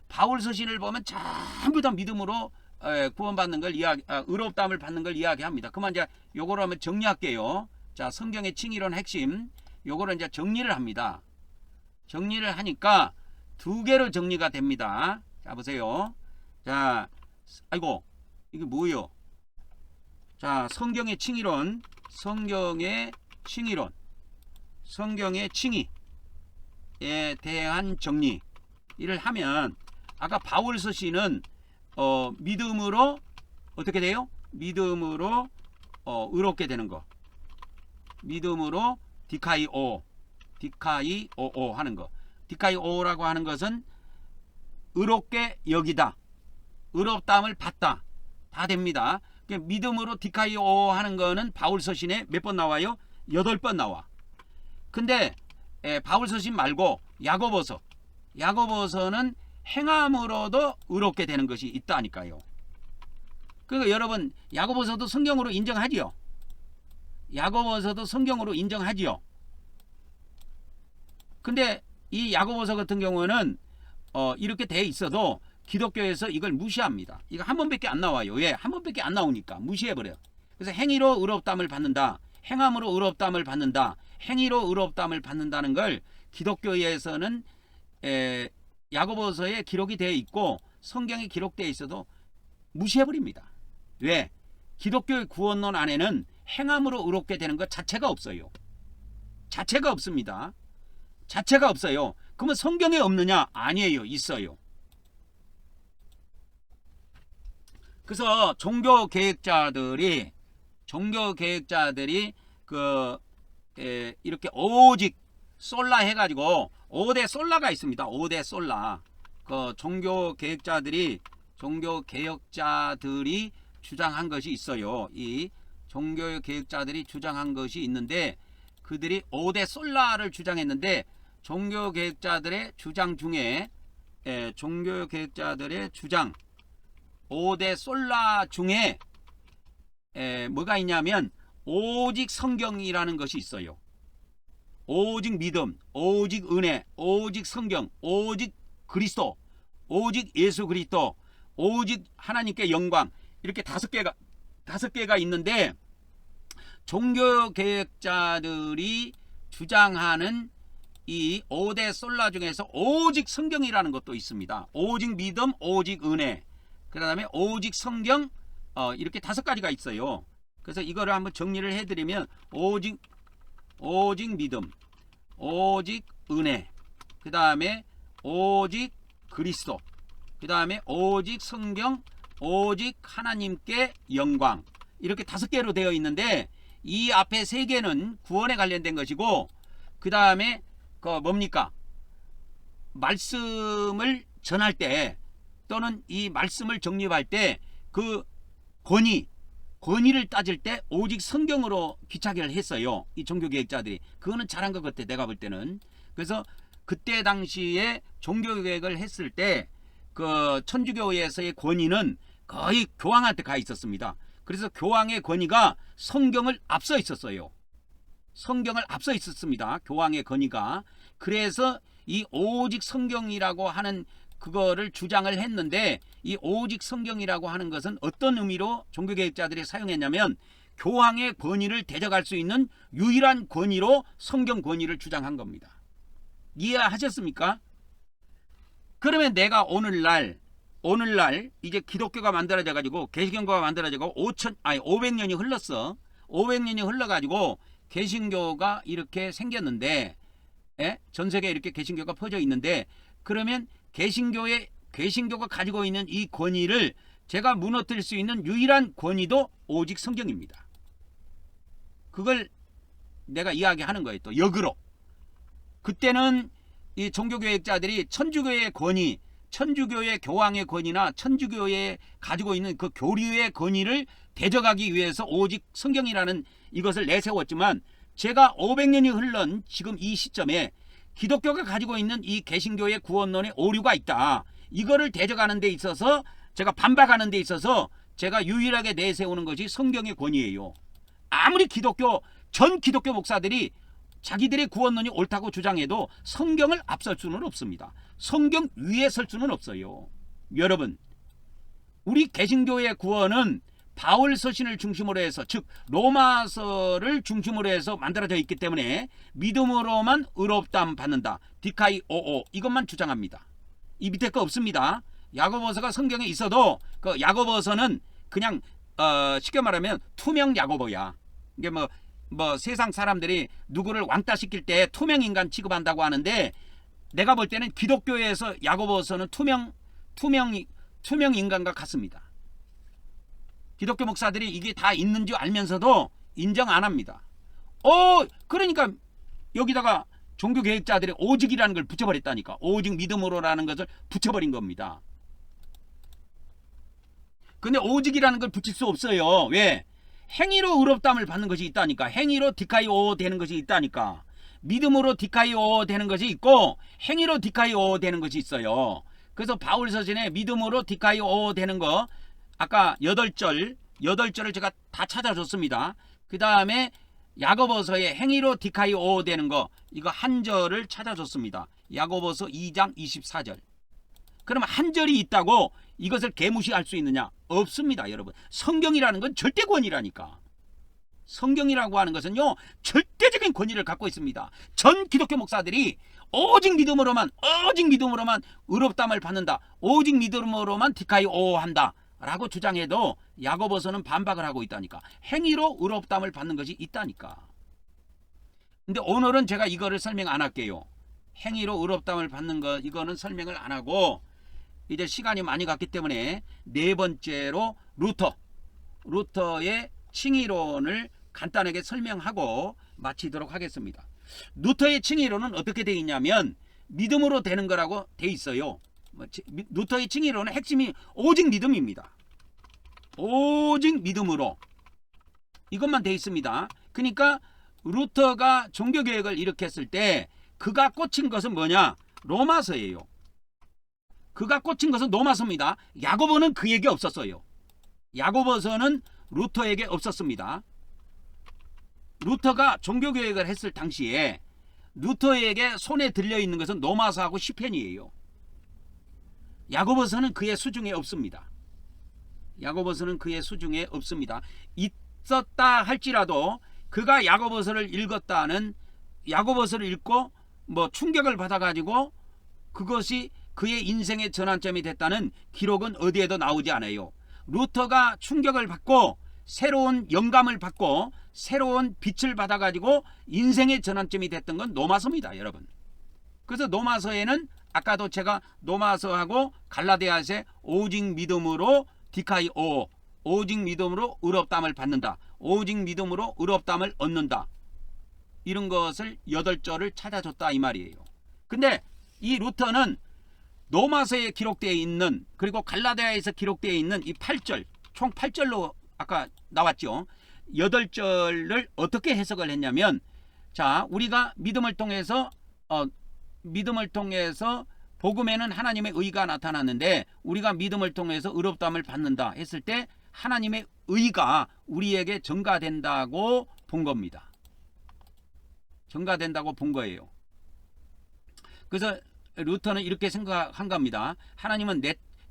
바울 서신을 보면 전부 다 믿음으로 구원받는 걸 의롭다함을 받는 걸 이야기합니다. 그만 이제 요거를 한번 정리할게요. 자, 성경의 칭의론 핵심 요거를 이제 정리를 합니다. 정리를 하니까 두 개로 정리가 됩니다. 자, 보세요. 자, 아이고 이게 뭐예요? 자, 성경의 칭의론, 성경의 칭의에 대한 정리를 하면 아까 바울 서신은 믿음으로 어떻게 돼요? 믿음으로 의롭게 되는 거. 믿음으로 디카이오 하는 거. 디카이오라고 하는 것은 의롭게 여기다, 의롭다함을 받다. 다 됩니다. 믿음으로 디카이오 하는 거는 바울 서신에 몇 번 나와요? 8번 나와. 근데 바울 서신 말고 야고보서는 행함으로도 의롭게 되는 것이 있다니까요. 그러니까 여러분 야고보서도 성경으로 인정하지요. 근데 이 야고보서 같은 경우는 이렇게 돼 있어도 기독교에서 이걸 무시합니다. 이거 한 번밖에 안 나와요. 왜? 한 번밖에 안 나오니까 무시해버려요. 그래서 행위로 의롭다함을 받는다, 행함으로 의롭다함을 받는다, 행위로 의롭다함을 받는다는 걸 기독교에서는 야고보서에 기록이 되어 있고 성경에 기록되어 있어도 무시해버립니다. 왜? 기독교의 구원론 안에는 행함으로 의롭게 되는 것 자체가 없어요. 자체가 없습니다. 자체가 없어요. 그러면 성경에 없느냐? 아니에요. 있어요. 그래서 종교 계획자들이 이렇게 오직 솔라 해가지고 5대 솔라가 있습니다. 5대 솔라. 그 종교 개혁자들이 주장한 것이 있어요. 이 종교 개혁자들이 주장한 것이 있는데 그들이 5대 솔라를 주장했는데 종교 개혁자들의 주장 중에 5대 솔라 중에 뭐가 있냐면 오직 성경이라는 것이 있어요. 오직 믿음, 오직 은혜, 오직 성경, 오직 그리스도, 오직 예수 그리스도, 오직 하나님께 영광, 이렇게 5개가 있는데 종교 개혁자들이 주장하는 이 5대 솔라 중에서 오직 성경이라는 것도 있습니다. 오직 믿음, 오직 은혜, 그 다음에 오직 성경, 이렇게 5가지가 있어요. 그래서 이거를 한번 정리를 해드리면 오직 믿음, 오직 은혜, 그 다음에 오직 그리스도, 그 다음에 오직 성경, 오직 하나님께 영광, 이렇게 5개로 되어 있는데 이 앞에 3개는 구원에 관련된 것이고 그 다음에 뭡니까? 말씀을 전할 때 또는 이 말씀을 정립할 때 그 권위, 권위를 따질 때 오직 성경으로 귀착을 했어요. 이 종교개혁자들이. 그거는 잘한 것 같아, 내가 볼 때는. 그래서 그때 당시에 종교개혁을 했을 때 그 천주교에서의 권위는 거의 교황한테 가 있었습니다. 그래서 교황의 권위가 성경을 앞서 있었어요. 성경을 앞서 있었습니다. 교황의 권위가. 그래서 이 오직 성경이라고 하는 그거를 주장을 했는데, 이 오직 성경이라고 하는 것은 어떤 의미로 종교개혁자들이 사용했냐면 교황의 권위를 대적할 수 있는 유일한 권위로 성경 권위를 주장한 겁니다. 이해하셨습니까? 그러면 내가 오늘날 이제 기독교가 만들어져 가지고 개신교가 만들어지고 500년이 흘렀어. 500년이 흘러 가지고 개신교가 이렇게 생겼는데, 전 세계에 이렇게 개신교가 퍼져 있는데, 그러면 개신교가 가지고 있는 이 권위를 제가 무너뜨릴 수 있는 유일한 권위도 오직 성경입니다. 그걸 내가 이야기하는 거예요. 또 역으로. 그때는 이 종교개혁자들이 천주교의 권위, 천주교의 교황의 권위나 천주교에 가지고 있는 그 교리의 권위를 대적하기 위해서 오직 성경이라는 이것을 내세웠지만, 제가 500년이 흘른 지금 이 시점에 기독교가 가지고 있는 이 개신교의 구원론에 오류가 있다. 이거를 대적하는 데 있어서, 제가 반박하는 데 있어서 제가 유일하게 내세우는 것이 성경의 권위예요. 아무리 전 기독교 목사들이 자기들의 구원론이 옳다고 주장해도 성경을 앞설 수는 없습니다. 성경 위에 설 수는 없어요. 여러분, 우리 개신교의 구원은 바울 서신을 중심으로 해서, 즉 로마서를 중심으로 해서 만들어져 있기 때문에 믿음으로만 의롭다함 받는다. 디카이오오, 이것만 주장합니다. 이 밑에 거 없습니다. 야고보서가 성경에 있어도 그 야고보서는 그냥 쉽게 말하면 투명 야고보야. 이게 뭐 세상 사람들이 누구를 왕따 시킬 때 투명 인간 취급한다고 하는데, 내가 볼 때는 기독교에서 야고보서는 투명 인간과 같습니다. 기독교 목사들이 이게 다 있는 줄 알면서도 인정 안 합니다. 그러니까 여기다가 종교개혁자들이 오직이라는 걸 붙여버렸다니까. 오직 믿음으로라는 것을 붙여버린 겁니다. 근데 오직이라는 걸 붙일 수 없어요. 왜? 행위로 의롭다함을 받는 것이 있다니까. 행위로 디카이오 되는 것이 있다니까. 믿음으로 디카이오 되는 것이 있고 행위로 디카이오 되는 것이 있어요. 그래서 바울 서신에 믿음으로 디카이오 되는 거, 아까 8절을 제가 다 찾아줬습니다. 그 다음에 야고보서의 행위로 디카이오 되는 거, 이거 한 절을 찾아줬습니다. 야고보서 2장 24절. 그러면 한 절이 있다고 이것을 개무시할 수 있느냐? 없습니다, 여러분. 성경이라는 건 절대 권위라니까. 성경이라고 하는 것은요, 절대적인 권위를 갖고 있습니다. 전 기독교 목사들이 오직 믿음으로만 의롭다함을 받는다. 오직 믿음으로만 디카이오 한다. 라고 주장해도 야고보서는 반박을 하고 있다니까. 행위로 의롭다함을 받는 것이 있다니까. 근데 오늘은 제가 이거를 설명 안 할게요. 행위로 의롭다함을 받는 것, 이거는 설명을 안 하고, 이제 시간이 많이 갔기 때문에 네 번째로 루터의 칭의론을 간단하게 설명하고 마치도록 하겠습니다. 루터의 칭의론은 어떻게 되어 있냐면 믿음으로 되는 거라고 되어 있어요. 루터의 칭의론의 핵심이 오직 믿음입니다. 오직 믿음으로, 이것만 되어 있습니다. 그러니까 루터가 종교개혁을 일으켰을 때 그가 꽂힌 것은 뭐냐? 로마서예요. 그가 꽂힌 것은 로마서입니다. 야고보는 그에게 없었어요. 야고보서는 루터에게 없었습니다. 루터가 종교개혁을 했을 당시에 루터에게 손에 들려있는 것은 로마서하고 시편이에요. 야고보서는 그의 수중에 없습니다. 야고보서는 그의 수중에 없습니다. 있었다 할지라도 그가 야고보서를 읽었다는, 야고보서를 읽고 충격을 받아가지고 그것이 그의 인생의 전환점이 됐다는 기록은 어디에도 나오지 않아요. 루터가 충격을 받고 새로운 영감을 받고 새로운 빛을 받아가지고 인생의 전환점이 됐던 건 로마서입니다, 여러분. 그래서 로마서에는 아까도 제가 로마서하고 갈라디아서에 오직 믿음으로 디카이오, 오직 믿음으로 의롭다함을 받는다, 오직 믿음으로 의롭다함을 얻는다, 이런 것을 8절을 찾아줬다 이 말이에요. 근데 이 루터는 로마서에 기록되어 있는, 그리고 갈라디아에서 기록되어 있는 이 8절, 총 8절로 아까 나왔죠. 8절을 어떻게 해석을 했냐면, 자, 우리가 믿음을 통해서 복음에는 하나님의 의가 나타났는데 우리가 믿음을 통해서 의롭다함을 받는다 했을 때 하나님의 의가 우리에게 전가된다고 본 겁니다. 전가된다고 본 거예요. 그래서 루터는 이렇게 생각한 겁니다. 하나님은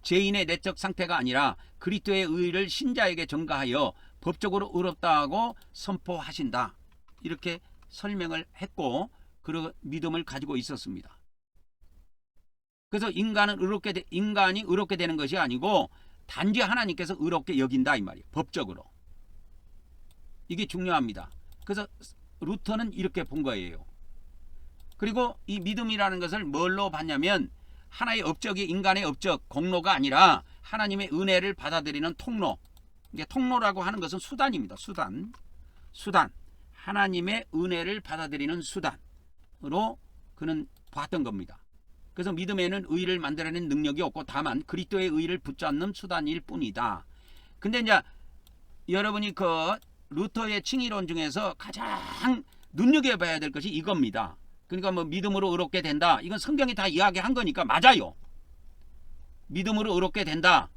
죄인의 내적 상태가 아니라 그리스도의 의를 신자에게 전가하여 법적으로 의롭다고 선포하신다. 이렇게 설명을 했고 그 믿음을 가지고 있었습니다. 그래서 인간이 의롭게 되는 것이 아니고 단지 하나님께서 의롭게 여긴다 이 말이에요. 법적으로. 이게 중요합니다. 그래서 루터는 이렇게 본 거예요. 그리고 이 믿음이라는 것을 뭘로 봤냐면 하나의 업적이 인간의 업적, 공로가 아니라 하나님의 은혜를 받아들이는 통로. 이게 통로라고 하는 것은 수단입니다. 수단. 하나님의 은혜를 받아들이는 수단으로 그는 봤던 겁니다. 그래서 믿음에는 의를 만들어내는 능력이 없고 다만 그리스도의 의를 붙잡는 수단일 뿐이다. 근데 이제 여러분이 그 루터의 칭의론 중에서 가장 눈여겨봐야 될 것이 이겁니다. 그러니까 뭐 믿음으로 의롭게 된다. 이건 성경이 다 이야기한 거니까 맞아요. 믿음으로 의롭게 된다.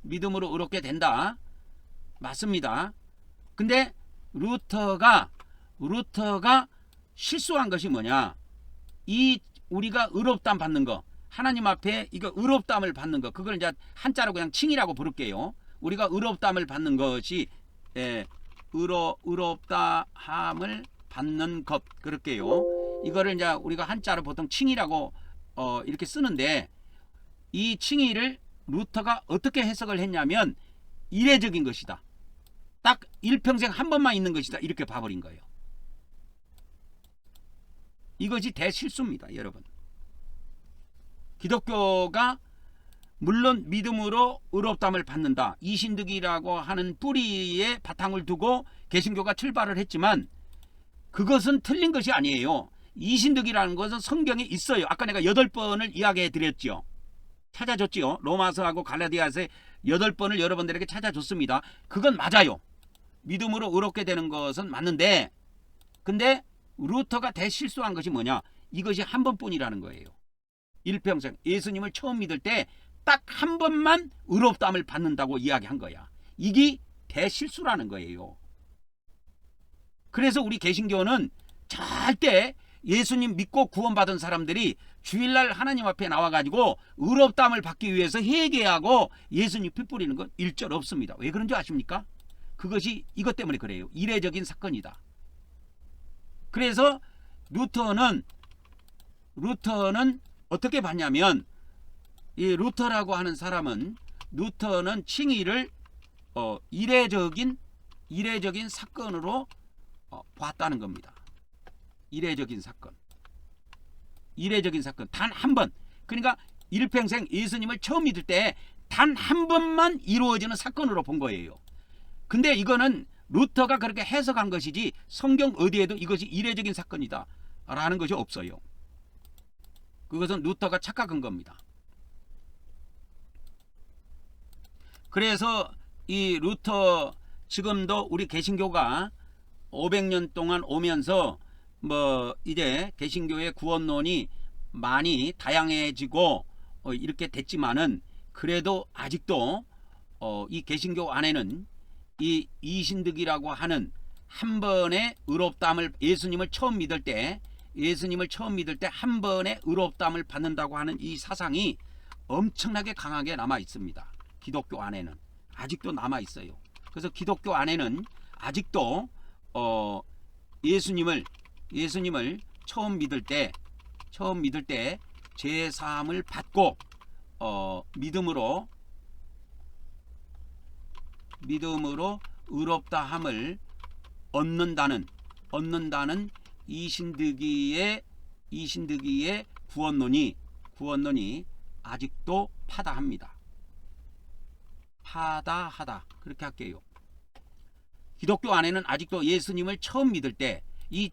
믿음으로 의롭게 된다. 맞습니다. 근데 루터가 실수한 것이 뭐냐? 이 우리가 의롭다함 받는 거, 하나님 앞에 이거 의롭다함을 받는 거, 그걸 이제 한자로 그냥 칭이라고 부를게요. 우리가 의롭다함을 받는 것이 의롭다함을 받는 것 그럴게요. 이거를 이제 우리가 한자로 보통 칭이라고 이렇게 쓰는데 이 칭의를 루터가 어떻게 해석을 했냐면 이례적인 것이다. 딱 일평생 한 번만 있는 것이다. 이렇게 봐버린 거예요. 이것이 대실수입니다, 여러분. 기독교가 물론 믿음으로 의롭다함을 받는다. 이신득이라고 하는 뿌리에 바탕을 두고 개신교가 출발을 했지만 그것은 틀린 것이 아니에요. 이신득이라는 것은 성경에 있어요. 아까 내가 8번을 이야기해 드렸죠. 찾아줬지요. 로마서하고 갈라디아서에 8번을 여러분들에게 찾아줬습니다. 그건 맞아요. 믿음으로 의롭게 되는 것은 맞는데 근데 루터가 대실수한 것이 뭐냐? 이것이 한 번뿐이라는 거예요. 일평생 예수님을 처음 믿을 때 딱 한 번만 의롭다함을 받는다고 이야기한 거야. 이게 대실수라는 거예요. 그래서 우리 개신교는 절대 예수님 믿고 구원받은 사람들이 주일날 하나님 앞에 나와가지고 의롭다함을 받기 위해서 회개하고 예수님 피 뿌리는 건 일절 없습니다. 왜 그런지 아십니까? 그것이 이것 때문에 그래요. 이례적인 사건이다. 그래서 루터는 어떻게 봤냐면 이 루터라고 하는 사람은 루터는 칭의를 이례적인 사건으로 봤다는 겁니다. 이례적인 사건 단 한 번. 그러니까 일평생 예수님을 처음 믿을 때 단 한 번만 이루어지는 사건으로 본 거예요. 근데 이거는 루터가 그렇게 해석한 것이지 성경 어디에도 이것이 이례적인 사건이다 라는 것이 없어요. 그것은 루터가 착각한 겁니다. 그래서 이 루터 지금도 우리 개신교가 500년 동안 오면서 뭐 이제 개신교의 구원론이 많이 다양해지고 이렇게 됐지만은 그래도 아직도 이 개신교 안에는 이 이신득이라고 하는 한 번의 의롭다함을 예수님을 처음 믿을 때 한 번의 의롭다함을 받는다고 하는 이 사상이 엄청나게 강하게 남아 있습니다. 기독교 안에는 아직도 남아 있어요. 그래서 기독교 안에는 아직도 예수님을 처음 믿을 때 죄 사함을 받고 믿음으로 의롭다함을 얻는다는 이신득이의 구원론이 아직도 파다합니다. 파다하다 그렇게 할게요. 기독교 안에는 아직도 예수님을 처음 믿을 때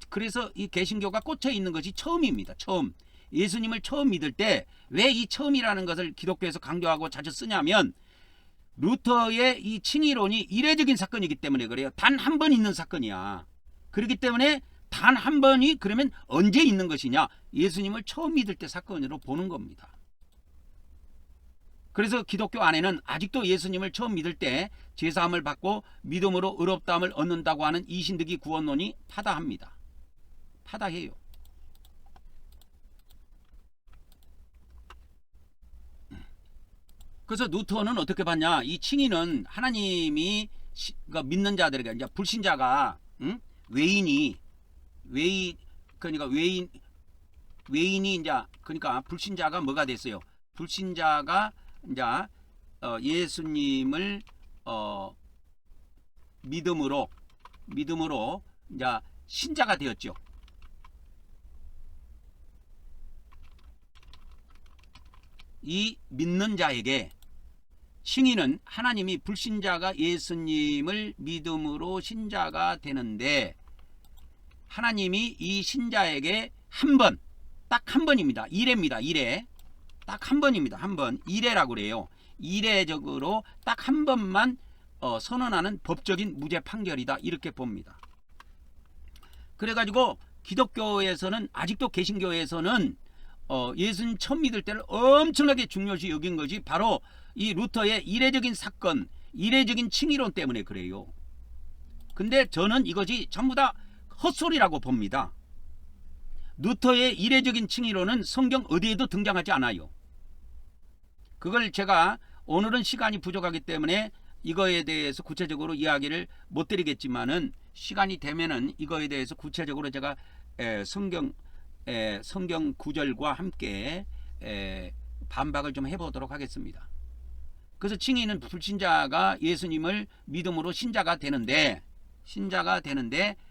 그래서 이 개신교가 꽂혀 있는 것이 처음입니다. 처음. 예수님을 처음 믿을 때 왜 이 처음이라는 것을 기독교에서 강조하고 자주 쓰냐면 루터의 이 칭의론이 이례적인 사건이기 때문에 그래요. 단 한 번 있는 사건이야. 그렇기 때문에 단 한 번이 그러면 언제 있는 것이냐? 예수님을 처음 믿을 때 사건으로 보는 겁니다. 그래서 기독교 안에는 아직도 예수님을 처음 믿을 때 제사함을 받고 믿음으로 의롭다함을 얻는다고 하는 이신득이 구원론이 파다합니다. 파다해요. 그래서 루터는 어떻게 봤냐? 이 칭의는 하나님이 그러니까 믿는 자들에게 이제 불신자가 외인이 그러니까 외인이 이제 그러니까 불신자가 뭐가 됐어요? 불신자가 이제 예수님을 믿음으로 이제 신자가 되었죠. 이 믿는 자에게 칭의는 하나님이 불신자가 예수님을 믿음으로 신자가 되는데 하나님이 이 신자에게 한 번, 딱 한 번입니다. 이례입니다. 이례. 딱 한 번입니다. 한 번. 이례라고 그래요. 이례적으로 딱 한 번만 선언하는 법적인 무죄 판결이다. 이렇게 봅니다. 그래가지고 기독교에서는 아직도 개신교에서는 예수님 처음 믿을 때를 엄청나게 중요시 여긴 것이 바로 이 루터의 이례적인 사건, 이례적인 칭의론 때문에 그래요. 근데 저는 이것이 전부 다 헛소리라고 봅니다. 루터의 이례적인 칭의론은 성경 어디에도 등장하지 않아요. 그걸 제가 오늘은 시간이 부족하기 때문에 이거에 대해서 구체적으로 이야기를 못 드리겠지만은 시간이 되면은 이거에 대해서 구체적으로 제가 성경 구절과 함께 반박을 좀 해보도록 하겠습니다. 그래서 칭의는 불신자가 예수님을 믿음으로 신자가 되는데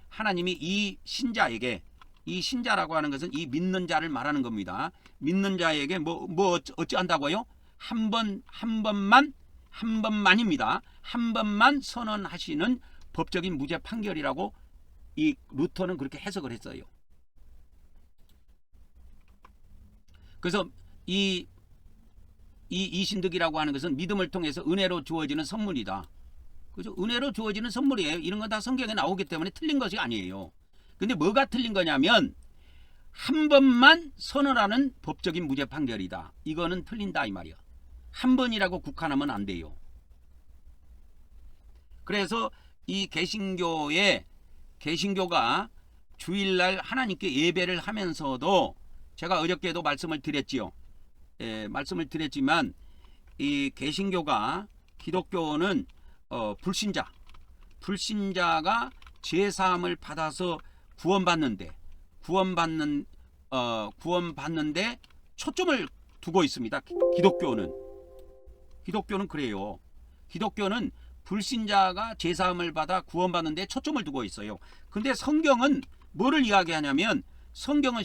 하나님이 이 신자에게, 이 신자라고 하는 것은 이 믿는 자를 말하는 겁니다. 믿는 자에게 어찌 한다고요? 한 번만입니다. 한 번만 선언하시는 법적인 무죄 판결이라고 이 루터는 그렇게 해석을 했어요. 그래서 이 이신득이라고 하는 것은 믿음을 통해서 은혜로 주어지는 선물이다. 그죠? 은혜로 주어지는 선물이에요. 이런 건 다 성경에 나오기 때문에 틀린 것이 아니에요. 근데 뭐가 틀린 거냐면 한 번만 선언하는 법적인 무죄 판결이다. 이거는 틀린다 이 말이야. 한 번이라고 국한하면 안 돼요. 그래서 이 개신교가 주일날 하나님께 예배를 하면서도 제가 어저께도 말씀을 드렸지요. 말씀을 드렸지만 이 개신교가 기독교는 불신자가 제사함을 받아서 구원받는데 초점을 두고 있습니다. 기독교는 그래요. 기독교는 불신자가 제사함을 받아 구원받는데 초점을 두고 있어요. 근데 성경은 뭐를 이야기하냐면 성경은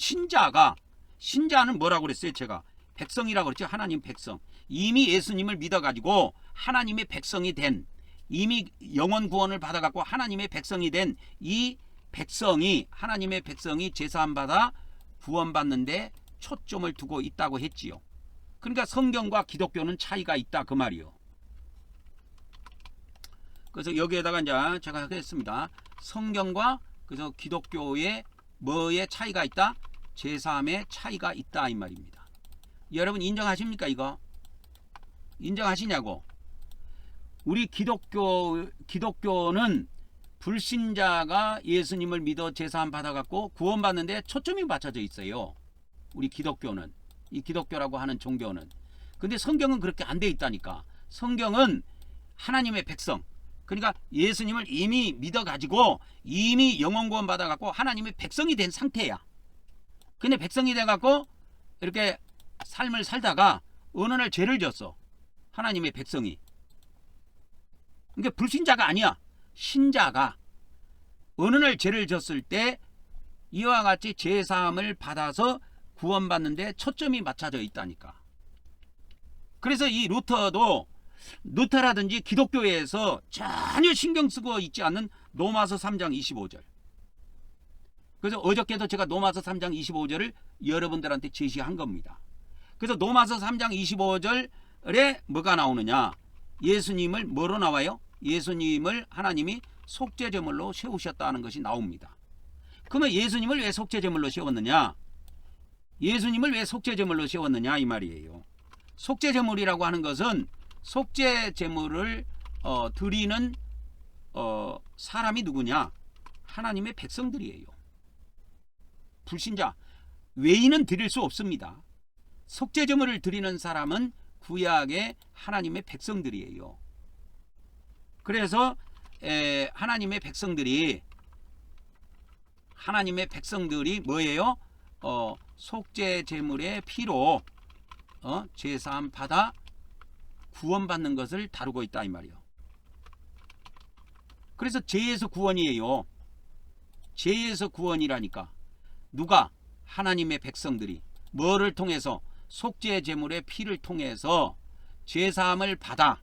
신자는 뭐라고 그랬어요? 제가 백성이라고 그랬죠. 하나님 백성. 이미 예수님을 믿어가지고 하나님의 백성이 된, 이미 영원 구원을 받아갖고 하나님의 백성이 된 이 백성이, 하나님의 백성이 제사함 받아 구원받는데 초점을 두고 있다고 했지요. 그러니까 성경과 기독교는 차이가 있다 그 말이요. 그래서 여기에다가 이제 제가 하겠습니다. 성경과 그래서 기독교의 뭐에 차이가 있다? 제사함의 차이가 있다 이 말입니다. 여러분 인정하십니까 이거? 인정하시냐고? 우리 기독교는 불신자가 예수님을 믿어 제사함 받아갖고 구원받는데 초점이 맞춰져 있어요. 우리 기독교는, 이 기독교라고 하는 종교는. 근데 성경은 그렇게 안 돼 있다니까. 성경은 하나님의 백성, 그러니까 예수님을 이미 믿어가지고 이미 영원 구원 받아갖고 하나님의 백성이 된 상태야. 근데 백성이 돼갖고 이렇게 삶을 살다가 어느 날 죄를 졌어. 하나님의 백성이. 그러니까 불신자가 아니야. 신자가 어느 날 죄를 졌을 때 이와 같이 제사함을 받아서 구원받는데 초점이 맞춰져 있다니까. 그래서 이 루터라든지 기독교에서 전혀 신경 쓰고 있지 않는 로마서 3장 25절. 그래서 어저께도 제가 로마서 3장 25절을 여러분들한테 제시한 겁니다. 그래서 로마서 3장 25절에 뭐가 나오느냐? 예수님을 뭐로 나와요? 예수님을 하나님이 속죄제물로 세우셨다는 것이 나옵니다. 그러면 예수님을 왜 속죄제물로 세웠느냐? 예수님을 왜 속죄제물로 세웠느냐 이 말이에요. 속죄제물이라고 하는 것은 속죄제물을 드리는 사람이 누구냐? 하나님의 백성들이에요. 불신자, 외인은 드릴 수 없습니다. 속죄제물을 드리는 사람은 구약의 하나님의 백성들이에요. 그래서 하나님의 백성들이 뭐예요? 속죄제물의 피로 제사함 받아 구원받는 것을 다루고 있다 이 말이에요. 그래서 죄에서 구원이에요. 죄에서 구원이라니까. 누가? 하나님의 백성들이 뭐를 통해서? 속죄제물의 피를 통해서 죄사함을 받아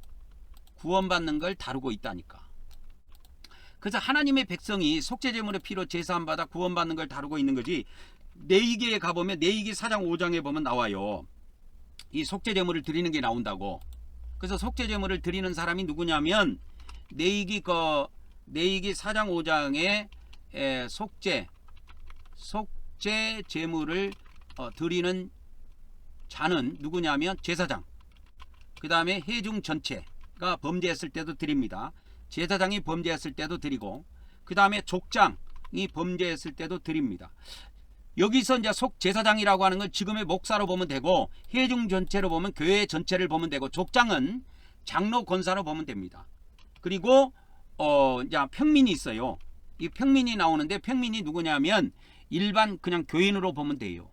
구원받는 걸 다루고 있다니까. 그래서 하나님의 백성이 속죄제물의 피로 제사함 받아 구원받는 걸 다루고 있는 거지. 레위기에 가보면 레위기 4장 5장에 보면 나와요. 이 속죄제물을 드리는 게 나온다고. 그래서 속죄제물을 드리는 사람이 누구냐면 레위기 4장 5장에 속죄제물을 드리는 자는 누구냐면 제사장, 그 다음에 회중 전체가 범죄했을 때도 드립니다. 제사장이 범죄했을 때도 드리고, 그 다음에 족장이 범죄했을 때도 드립니다. 여기서 이제 속제사장이라고 하는 건 지금의 목사로 보면 되고, 회중 전체로 보면 교회 전체를 보면 되고, 족장은 장로 권사로 보면 됩니다. 그리고 이제 평민이 있어요. 이 평민이 나오는데 평민이 누구냐면 일반 그냥 교인으로 보면 돼요.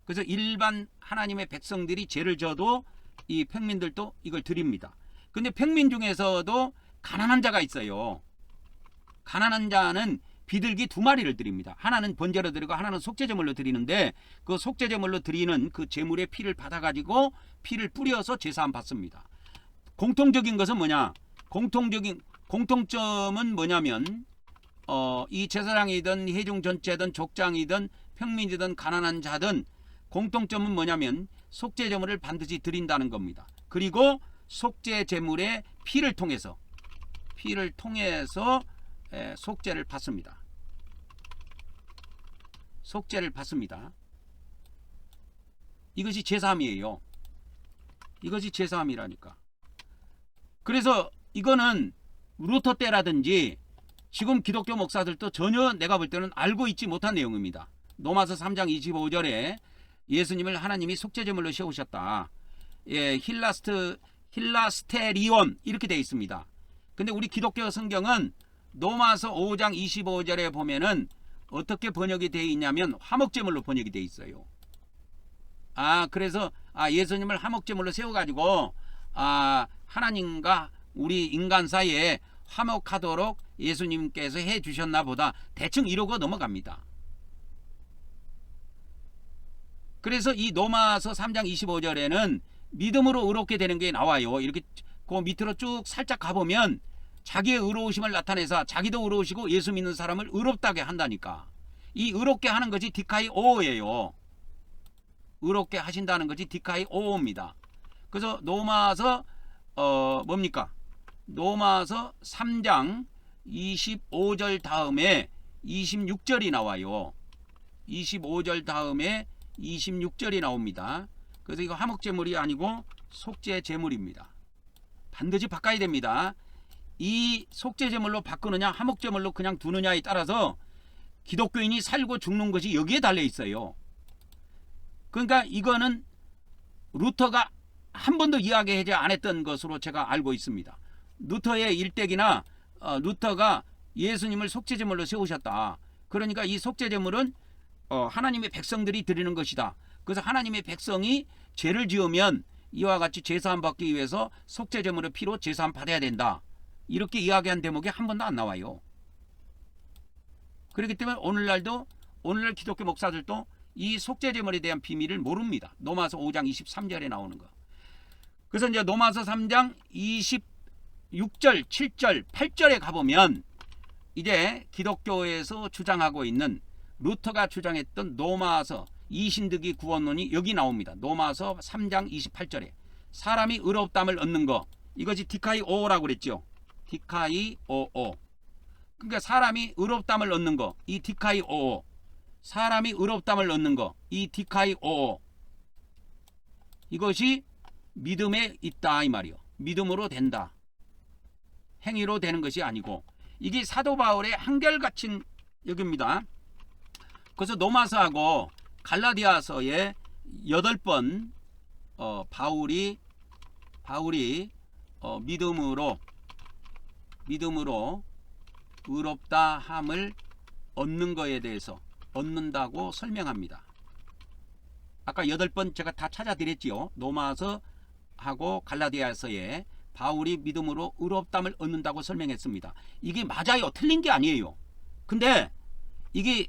그래서 일반 하나님의 백성들이 죄를 져도 이 평민들도 이걸 드립니다. 근데 평민 중에서도 가난한 자가 있어요. 가난한 자는 비둘기 2마리를 드립니다. 하나는 번제로 드리고 하나는 속죄제물로 드리는데, 그 속죄제물로 드리는 그 제물의 피를 받아가지고 피를 뿌려서 제사함 받습니다. 공통적인 것은 뭐냐? 공통점은 뭐냐면 이 제사장이든 회중 전체든 족장이든 평민이든 가난한 자든 공통점은 뭐냐면 속죄제물을 반드시 드린다는 겁니다. 그리고 속죄제물의 피를 통해서 속죄를 받습니다. 속죄를 받습니다. 이것이 제사함이에요. 이것이 제사함이라니까. 그래서 이거는 루터 때라든지 지금 기독교 목사들도 전혀 내가 볼 때는 알고 있지 못한 내용입니다. 로마서 3장 25절에 예수님을 하나님이 속죄제물로 세우셨다. 힐라스테리온 이렇게 되어 있습니다. 근데 우리 기독교 성경은 로마서 5장 25절에 보면은 어떻게 번역이 되어 있냐면 화목제물로 번역이 되어 있어요. 그래서 예수님을 화목제물로 세워가지고 하나님과 우리 인간 사이에 화목하도록 예수님께서 해주셨나 보다, 대충 이러고 넘어갑니다. 그래서 이 로마서 3장 25절에는 믿음으로 의롭게 되는 게 나와요. 이렇게 그 밑으로 쭉 살짝 가보면 자기의 의로우심을 나타내서 자기도 의로우시고 예수 믿는 사람을 의롭다게 한다니까. 이 의롭게 하는 것이 디카이오예요. 의롭게 하신다는 것이 디카이오입니다. 그래서 로마서 뭡니까? 로마서 3장 25절 다음에 26절이 나와요. 25절 다음에 26절이 나옵니다. 그래서 이거 화목제물이 아니고 속죄제물입니다. 반드시 바꿔야 됩니다. 이 속죄제물로 바꾸느냐 화목제물로 그냥 두느냐에 따라서 기독교인이 살고 죽는 것이 여기에 달려 있어요. 그러니까 이거는 루터가 한 번도 이야기하지 않았던 것으로 제가 알고 있습니다. 루터의 일대기나 루터가 예수님을 속죄제물로 세우셨다. 그러니까 이 속죄제물은 하나님의 백성들이 드리는 것이다. 그래서 하나님의 백성이 죄를 지으면 이와 같이 제사함 받기 위해서 속죄제물의 피로 제사함 받아야 된다. 이렇게 이야기한 대목이 한 번도 안 나와요. 그렇기 때문에 오늘날 기독교 목사들도 이 속죄제물에 대한 비밀을 모릅니다. 로마서 5장 23절에 나오는 거. 그래서 이제 로마서 3장 26절, 7절, 8절에 가보면 이제 기독교에서 주장하고 있는 루터가 주장했던 로마서 이신득이 구원론이 여기 나옵니다. 로마서 3장 28절에 사람이 의롭다함을 얻는 거, 이것이 디카이오라고 그랬죠. 디카이오오. 그러니까 사람이 의롭담을 얻는 거, 이 디카이오오. 사람이 의롭담을 얻는 거, 이 디카이오오. 이것이 믿음에 있다 이 말이요. 믿음으로 된다. 행위로 되는 것이 아니고, 이게 사도 바울의 한결같은 여기입니다. 그래서 로마서하고 갈라디아서에 8번 바울이 믿음으로 의롭다 함을 얻는 거에 대해서 얻는다고 설명합니다. 아까 8번 제가 다 찾아드렸지요. 로마서하고 갈라디아서에 바울이 믿음으로 의롭담을 얻는다고 설명했습니다. 이게 맞아요. 틀린 게 아니에요. 근데 이게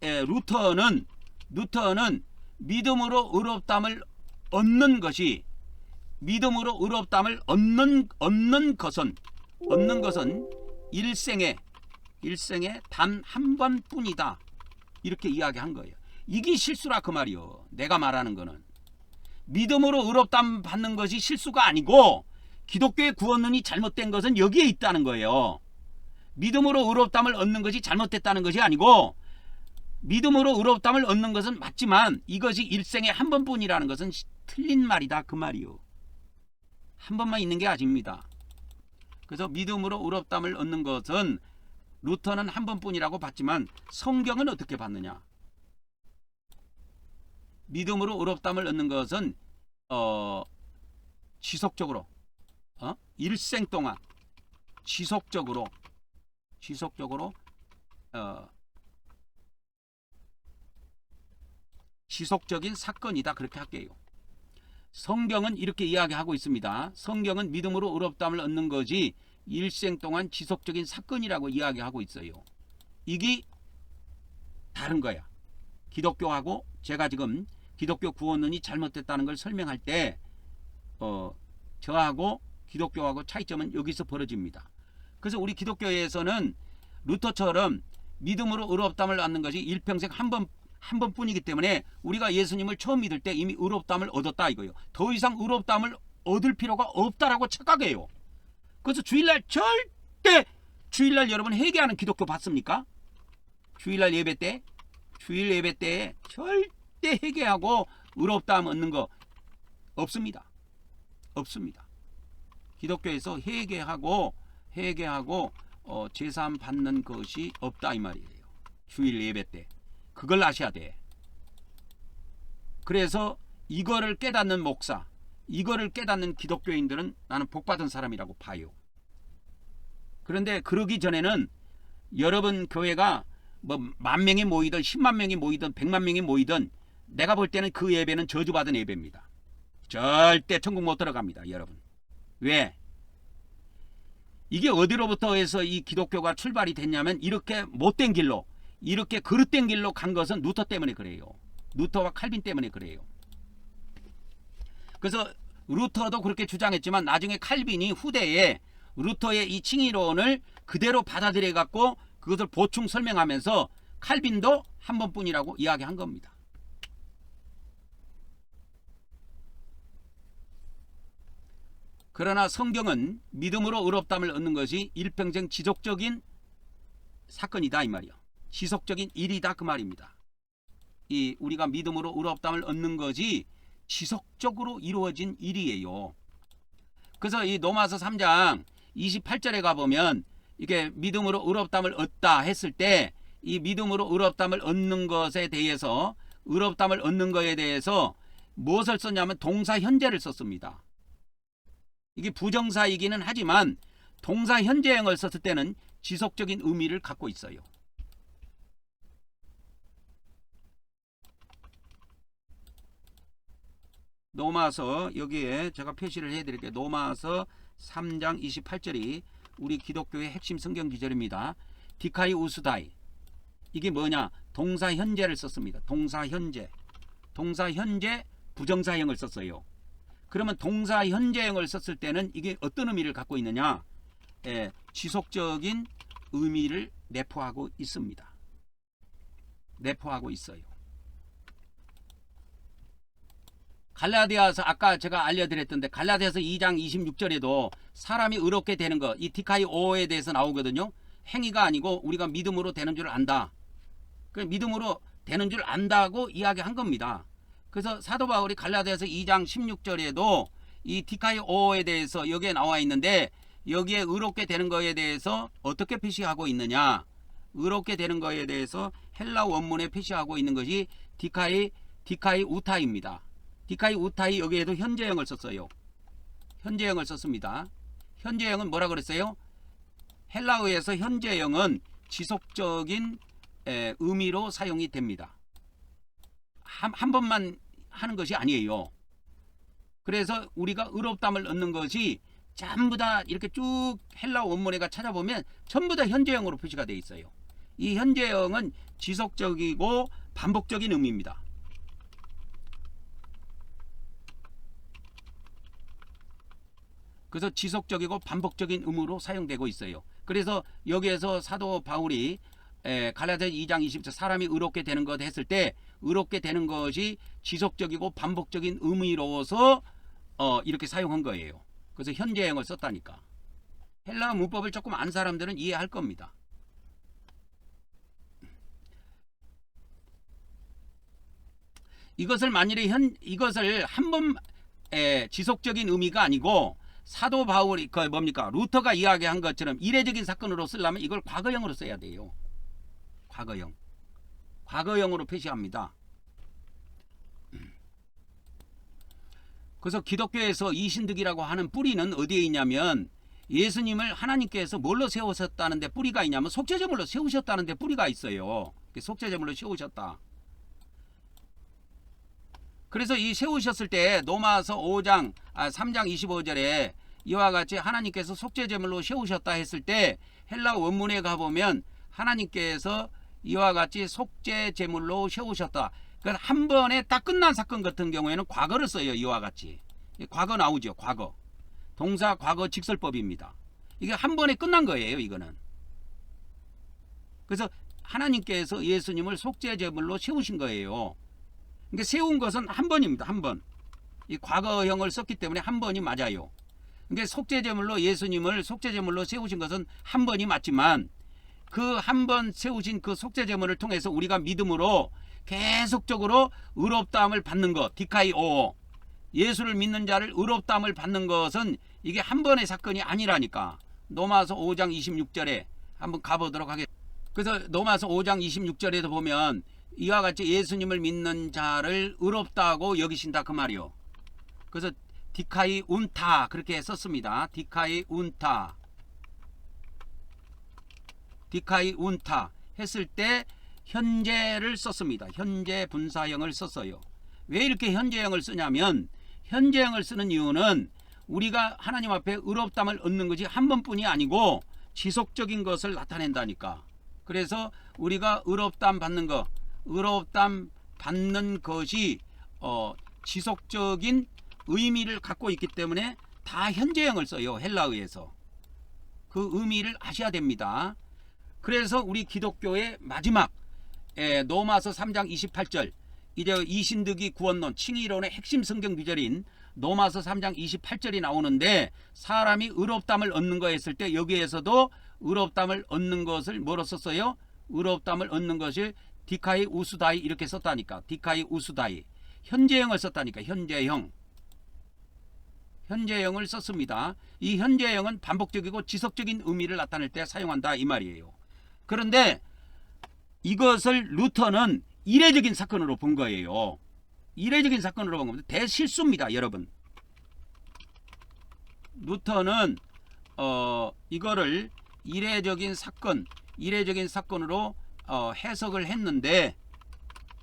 루터는 믿음으로 의롭담을 얻는 것이, 믿음으로 의롭담을 얻는 것은 일생에 단 한 번뿐이다. 이렇게 이야기한 거예요. 이게 실수라 그 말이요. 내가 말하는 거는 믿음으로 의롭담 받는 것이 실수가 아니고, 기독교의 구원론이 잘못된 것은 여기에 있다는 거예요. 믿음으로 의롭담을 얻는 것이 잘못됐다는 것이 아니고, 믿음으로 의롭담을 얻는 것은 맞지만 이것이 일생에 한 번뿐이라는 것은 틀린 말이다 그 말이요. 한 번만 있는 게 아닙니다. 그래서 믿음으로 의롭담을 얻는 것은 루터는 한 번뿐이라고 봤지만 성경은 어떻게 봤느냐? 믿음으로 의롭담을 얻는 것은 지속적으로 일생 동안 지속적으로 지속적인 사건이다 그렇게 할게요. 성경은 이렇게 이야기하고 있습니다. 성경은 믿음으로 의롭담을 얻는 것이 일생 동안 지속적인 사건이라고 이야기하고 있어요. 이게 다른 거야. 기독교하고 제가 지금 기독교 구원론이 잘못됐다는 걸 설명할 때 저하고 기독교하고 차이점은 여기서 벌어집니다. 그래서 우리 기독교에서는 루터처럼 믿음으로 의롭담을 얻는 것이 일평생 한 번뿐이기 때문에 우리가 예수님을 처음 믿을 때 이미 의롭담을 얻었다 이거예요. 더 이상 의롭담을 얻을 필요가 없다라고 착각해요. 그래서 주일날 절대 주일날 여러분 회개하는 기독교 봤습니까? 주일날 예배 때 주일 예배 때 절대 회개하고 의롭다함 얻는 거 없습니다. 없습니다. 기독교에서 회개하고 제사함 받는 것이 없다 이 말이에요. 주일 예배 때 그걸 아셔야 돼. 그래서 이거를 깨닫는 목사, 이거를 깨닫는 기독교인들은 나는 복받은 사람이라고 봐요. 그런데 그러기 전에는 여러분 교회가 뭐 10,000명이 모이든 10만 명이 모이든 100만 명이 모이든 내가 볼 때는 그 예배는 저주받은 예배입니다. 절대 천국 못 들어갑니다, 여러분. 왜? 이게 어디로부터 해서 이 기독교가 출발이 됐냐면 이렇게 못된 길로, 이렇게 그릇된 길로 간 것은 루터 때문에 그래요. 루터와 칼빈 때문에 그래요. 그래서 루터도 그렇게 주장했지만 나중에 칼빈이 후대에 루터의 이 칭의론을 그대로 받아들여 갖고 그것을 보충 설명하면서 칼빈도 한 번뿐이라고 이야기한 겁니다. 그러나 성경은 믿음으로 의롭담을 얻는 것이 일평생 지속적인 사건이다 이 말이야. 지속적인 일이다 그 말입니다. 이 우리가 믿음으로 의롭담을 얻는 것이 지속적으로 이루어진 일이에요. 그래서 이 로마서 3장 28절에 가보면 이게 믿음으로 의롭담을 얻다 했을 때 이 믿음으로 의롭담을 얻는 것에 대해서, 의롭담을 얻는 것에 대해서 무엇을 썼냐면 동사 현재를 썼습니다. 이게 부정사이기는 하지만 동사 현재형을 썼을 때는 지속적인 의미를 갖고 있어요. 로마서 여기에 제가 표시를 해드릴게요. 로마서 3장 28절이 우리 기독교의 핵심 성경 기절입니다. 디카이 우스다이. 이게 뭐냐? 동사 현재를 썼습니다. 동사 현재 부정사형을 썼어요. 그러면 동사 현재형을 썼을 때는 이게 어떤 의미를 갖고 있느냐? 지속적인 의미를 내포하고 있습니다. 내포하고 있어요. 갈라디아서 아까 제가 알려드렸던데 갈라디아서 2장 26절에도 사람이 의롭게 되는 것, 이 디카이오에 대해서 나오거든요. 행위가 아니고 우리가 믿음으로 되는 줄 안다. 그 믿음으로 되는 줄 안다고 이야기한 겁니다. 그래서 사도 바울이 갈라디아서 2장 16절에도 이 디카이오에 대해서 여기에 나와 있는데 여기에 의롭게 되는 것에 대해서 어떻게 표시하고 있느냐? 의롭게 되는 것에 대해서 헬라 원문에 표시하고 있는 것이 디카이 우타입니다. 디카이 우타이 여기에도 현재형을 썼어요. 현재형을 썼습니다. 현재형은 뭐라 그랬어요? 헬라어에서 현재형은 지속적인 의미로 사용이 됩니다. 한 번만 하는 것이 아니에요. 그래서 우리가 의롭담을 얻는 것이 전부 다 이렇게 쭉 헬라 원문에 찾아보면 전부 다 현재형으로 표시가 되어 있어요. 이 현재형은 지속적이고 반복적인 의미입니다. 그래서 지속적이고 반복적인 의미로 사용되고 있어요. 그래서 여기에서 사도 바울이 갈라디아서 2장 20절 사람이 의롭게 되는 것 했을 때 의롭게 되는 것이 지속적이고 반복적인 의미로서 이렇게 사용한 거예요. 그래서 현재형을 썼다니까. 헬라 문법을 조금 안 사람들은 이해할 겁니다. 이것을 만일에 이것을 한 번 지속적인 의미가 아니고 사도 바울이 뭡니까? 루터가 이야기한 것처럼 이례적인 사건으로 쓰려면 이걸 과거형으로 써야 돼요. 과거형으로 표시합니다. 그래서 기독교에서 이신득이라고 하는 뿌리는 어디에 있냐면 예수님을 하나님께서 뭘로 세우셨다는데 뿌리가 있냐면 속죄제물로 세우셨다는데 뿌리가 있어요. 속죄제물로 세우셨다. 그래서 이 세우셨을 때 로마서 3장 25절에 이와 같이 하나님께서 속죄제물로 세우셨다 했을 때 헬라 원문에 가보면 하나님께서 이와 같이 속죄제물로 세우셨다. 그러니까 한 번에 딱 끝난 사건 같은 경우에는 과거를 써요. 이와 같이. 과거 나오죠. 과거. 동사 과거 직설법입니다. 이게 한 번에 끝난 거예요. 이거는. 그래서 하나님께서 예수님을 속죄제물로 세우신 거예요. 그러니까 세운 것은 한 번입니다. 한 번. 이 과거형을 썼기 때문에 한 번이 맞아요. 그러니까 속죄제물로 예수님을 속죄제물로 세우신 것은 한 번이 맞지만 그 한 번 세우신 그 속죄제물을 통해서 우리가 믿음으로 계속적으로 의롭다함을 받는 것, 디카이오, 예수를 믿는 자를 의롭다함을 받는 것은 이게 한 번의 사건이 아니라니까. 로마서 5장 26절에 한번 가보도록 하겠습니다. 그래서 로마서 5장 26절에도 보면 이와 같이 예수님을 믿는 자를 의롭다고 여기신다 그 말이요. 그래서 디카이 운타 그렇게 썼습니다. 디카이 운타 했을 때 현재를 썼습니다. 현재 분사형을 썼어요. 왜 이렇게 현재형을 쓰냐면 현재형을 쓰는 이유는 우리가 하나님 앞에 의롭담을 얻는 것이 한 번뿐이 아니고 지속적인 것을 나타낸다니까. 그래서 우리가 의롭담 받는 것, 의롭담 받는 것이 지속적인 의미를 갖고 있기 때문에 다 현재형을 써요. 헬라어에서. 그 의미를 아셔야 됩니다. 그래서 우리 기독교의 마지막 로마서 3장 28절 이제 이신득이 구원론 칭의론의 핵심 성경 구절인 로마서 3장 28절이 나오는데 사람이 의롭담을 얻는 거 했을 때 여기에서도 의롭담을 얻는 것을 뭐로 썼어요? 의롭담을 얻는 것을 디카이 우수다이 이렇게 썼다니까. 디카이 우수다이. 현재형을 썼다니까. 현재형을 썼습니다. 이 현재형은 반복적이고 지속적인 의미를 나타낼 때 사용한다 이 말이에요. 그런데 이것을 루터는 이례적인 사건으로 본 거예요. 이례적인 사건으로 본 겁니다. 대실수입니다, 여러분. 루터는 이거를 이례적인 사건으로 해석을 했는데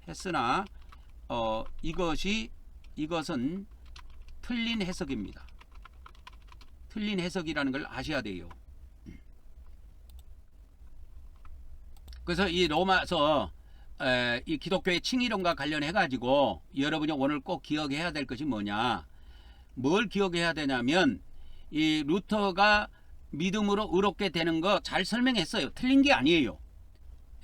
했으나 이것은 틀린 해석입니다. 틀린 해석이라는 걸 아셔야 돼요. 그래서 이 로마서 이 기독교의 칭의론과 관련해 가지고 여러분이 오늘 꼭 기억해야 될 것이 뭐냐, 뭘 기억해야 되냐면 이 루터가 믿음으로 의롭게 되는 거 잘 설명했어요. 틀린 게 아니에요.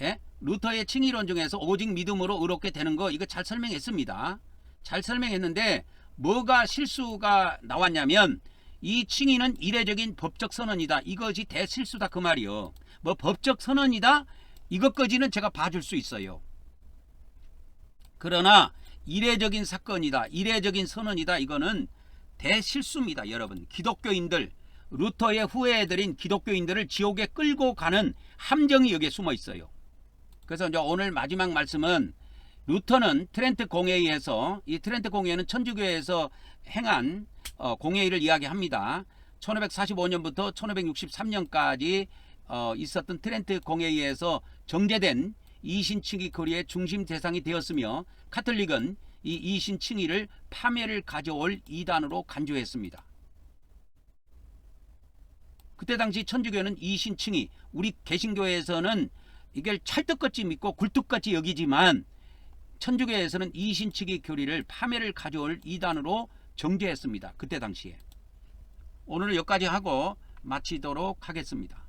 예? 루터의 칭의론 중에서 오직 믿음으로 의롭게 되는 거 이거 잘 설명했습니다. 잘 설명했는데 뭐가 실수가 나왔냐면 이 칭의는 이례적인 법적 선언이다. 이것이 대실수다 그 말이요. 뭐 법적 선언이다 이것까지는 제가 봐줄 수 있어요. 그러나 이례적인 사건이다, 이례적인 선언이다, 이거는 대실수입니다. 여러분, 기독교인들, 루터의 후예들인 기독교인들을 지옥에 끌고 가는 함정이 여기에 숨어 있어요. 그래서 이제 오늘 마지막 말씀은 루터는 트렌트 공회의에서, 이 트렌트 공회의는 천주교에서 행한 공회의를 이야기합니다. 1545년부터 1563년까지 있었던 트렌트 공회의에서 정제된 이신칭의 교리의 중심 대상이 되었으며, 카톨릭은 이 이신칭의를 파멸을 가져올 이단으로 간주했습니다. 그때 당시 천주교는 이신칭의, 우리 개신교에서는 이걸 찰떡같이 믿고 굴뚝같이 여기지만 천주교에서는 이신칭의 교리를 파멸을 가져올 이단으로 정죄했습니다. 그때 당시에. 오늘은 여기까지 하고 마치도록 하겠습니다.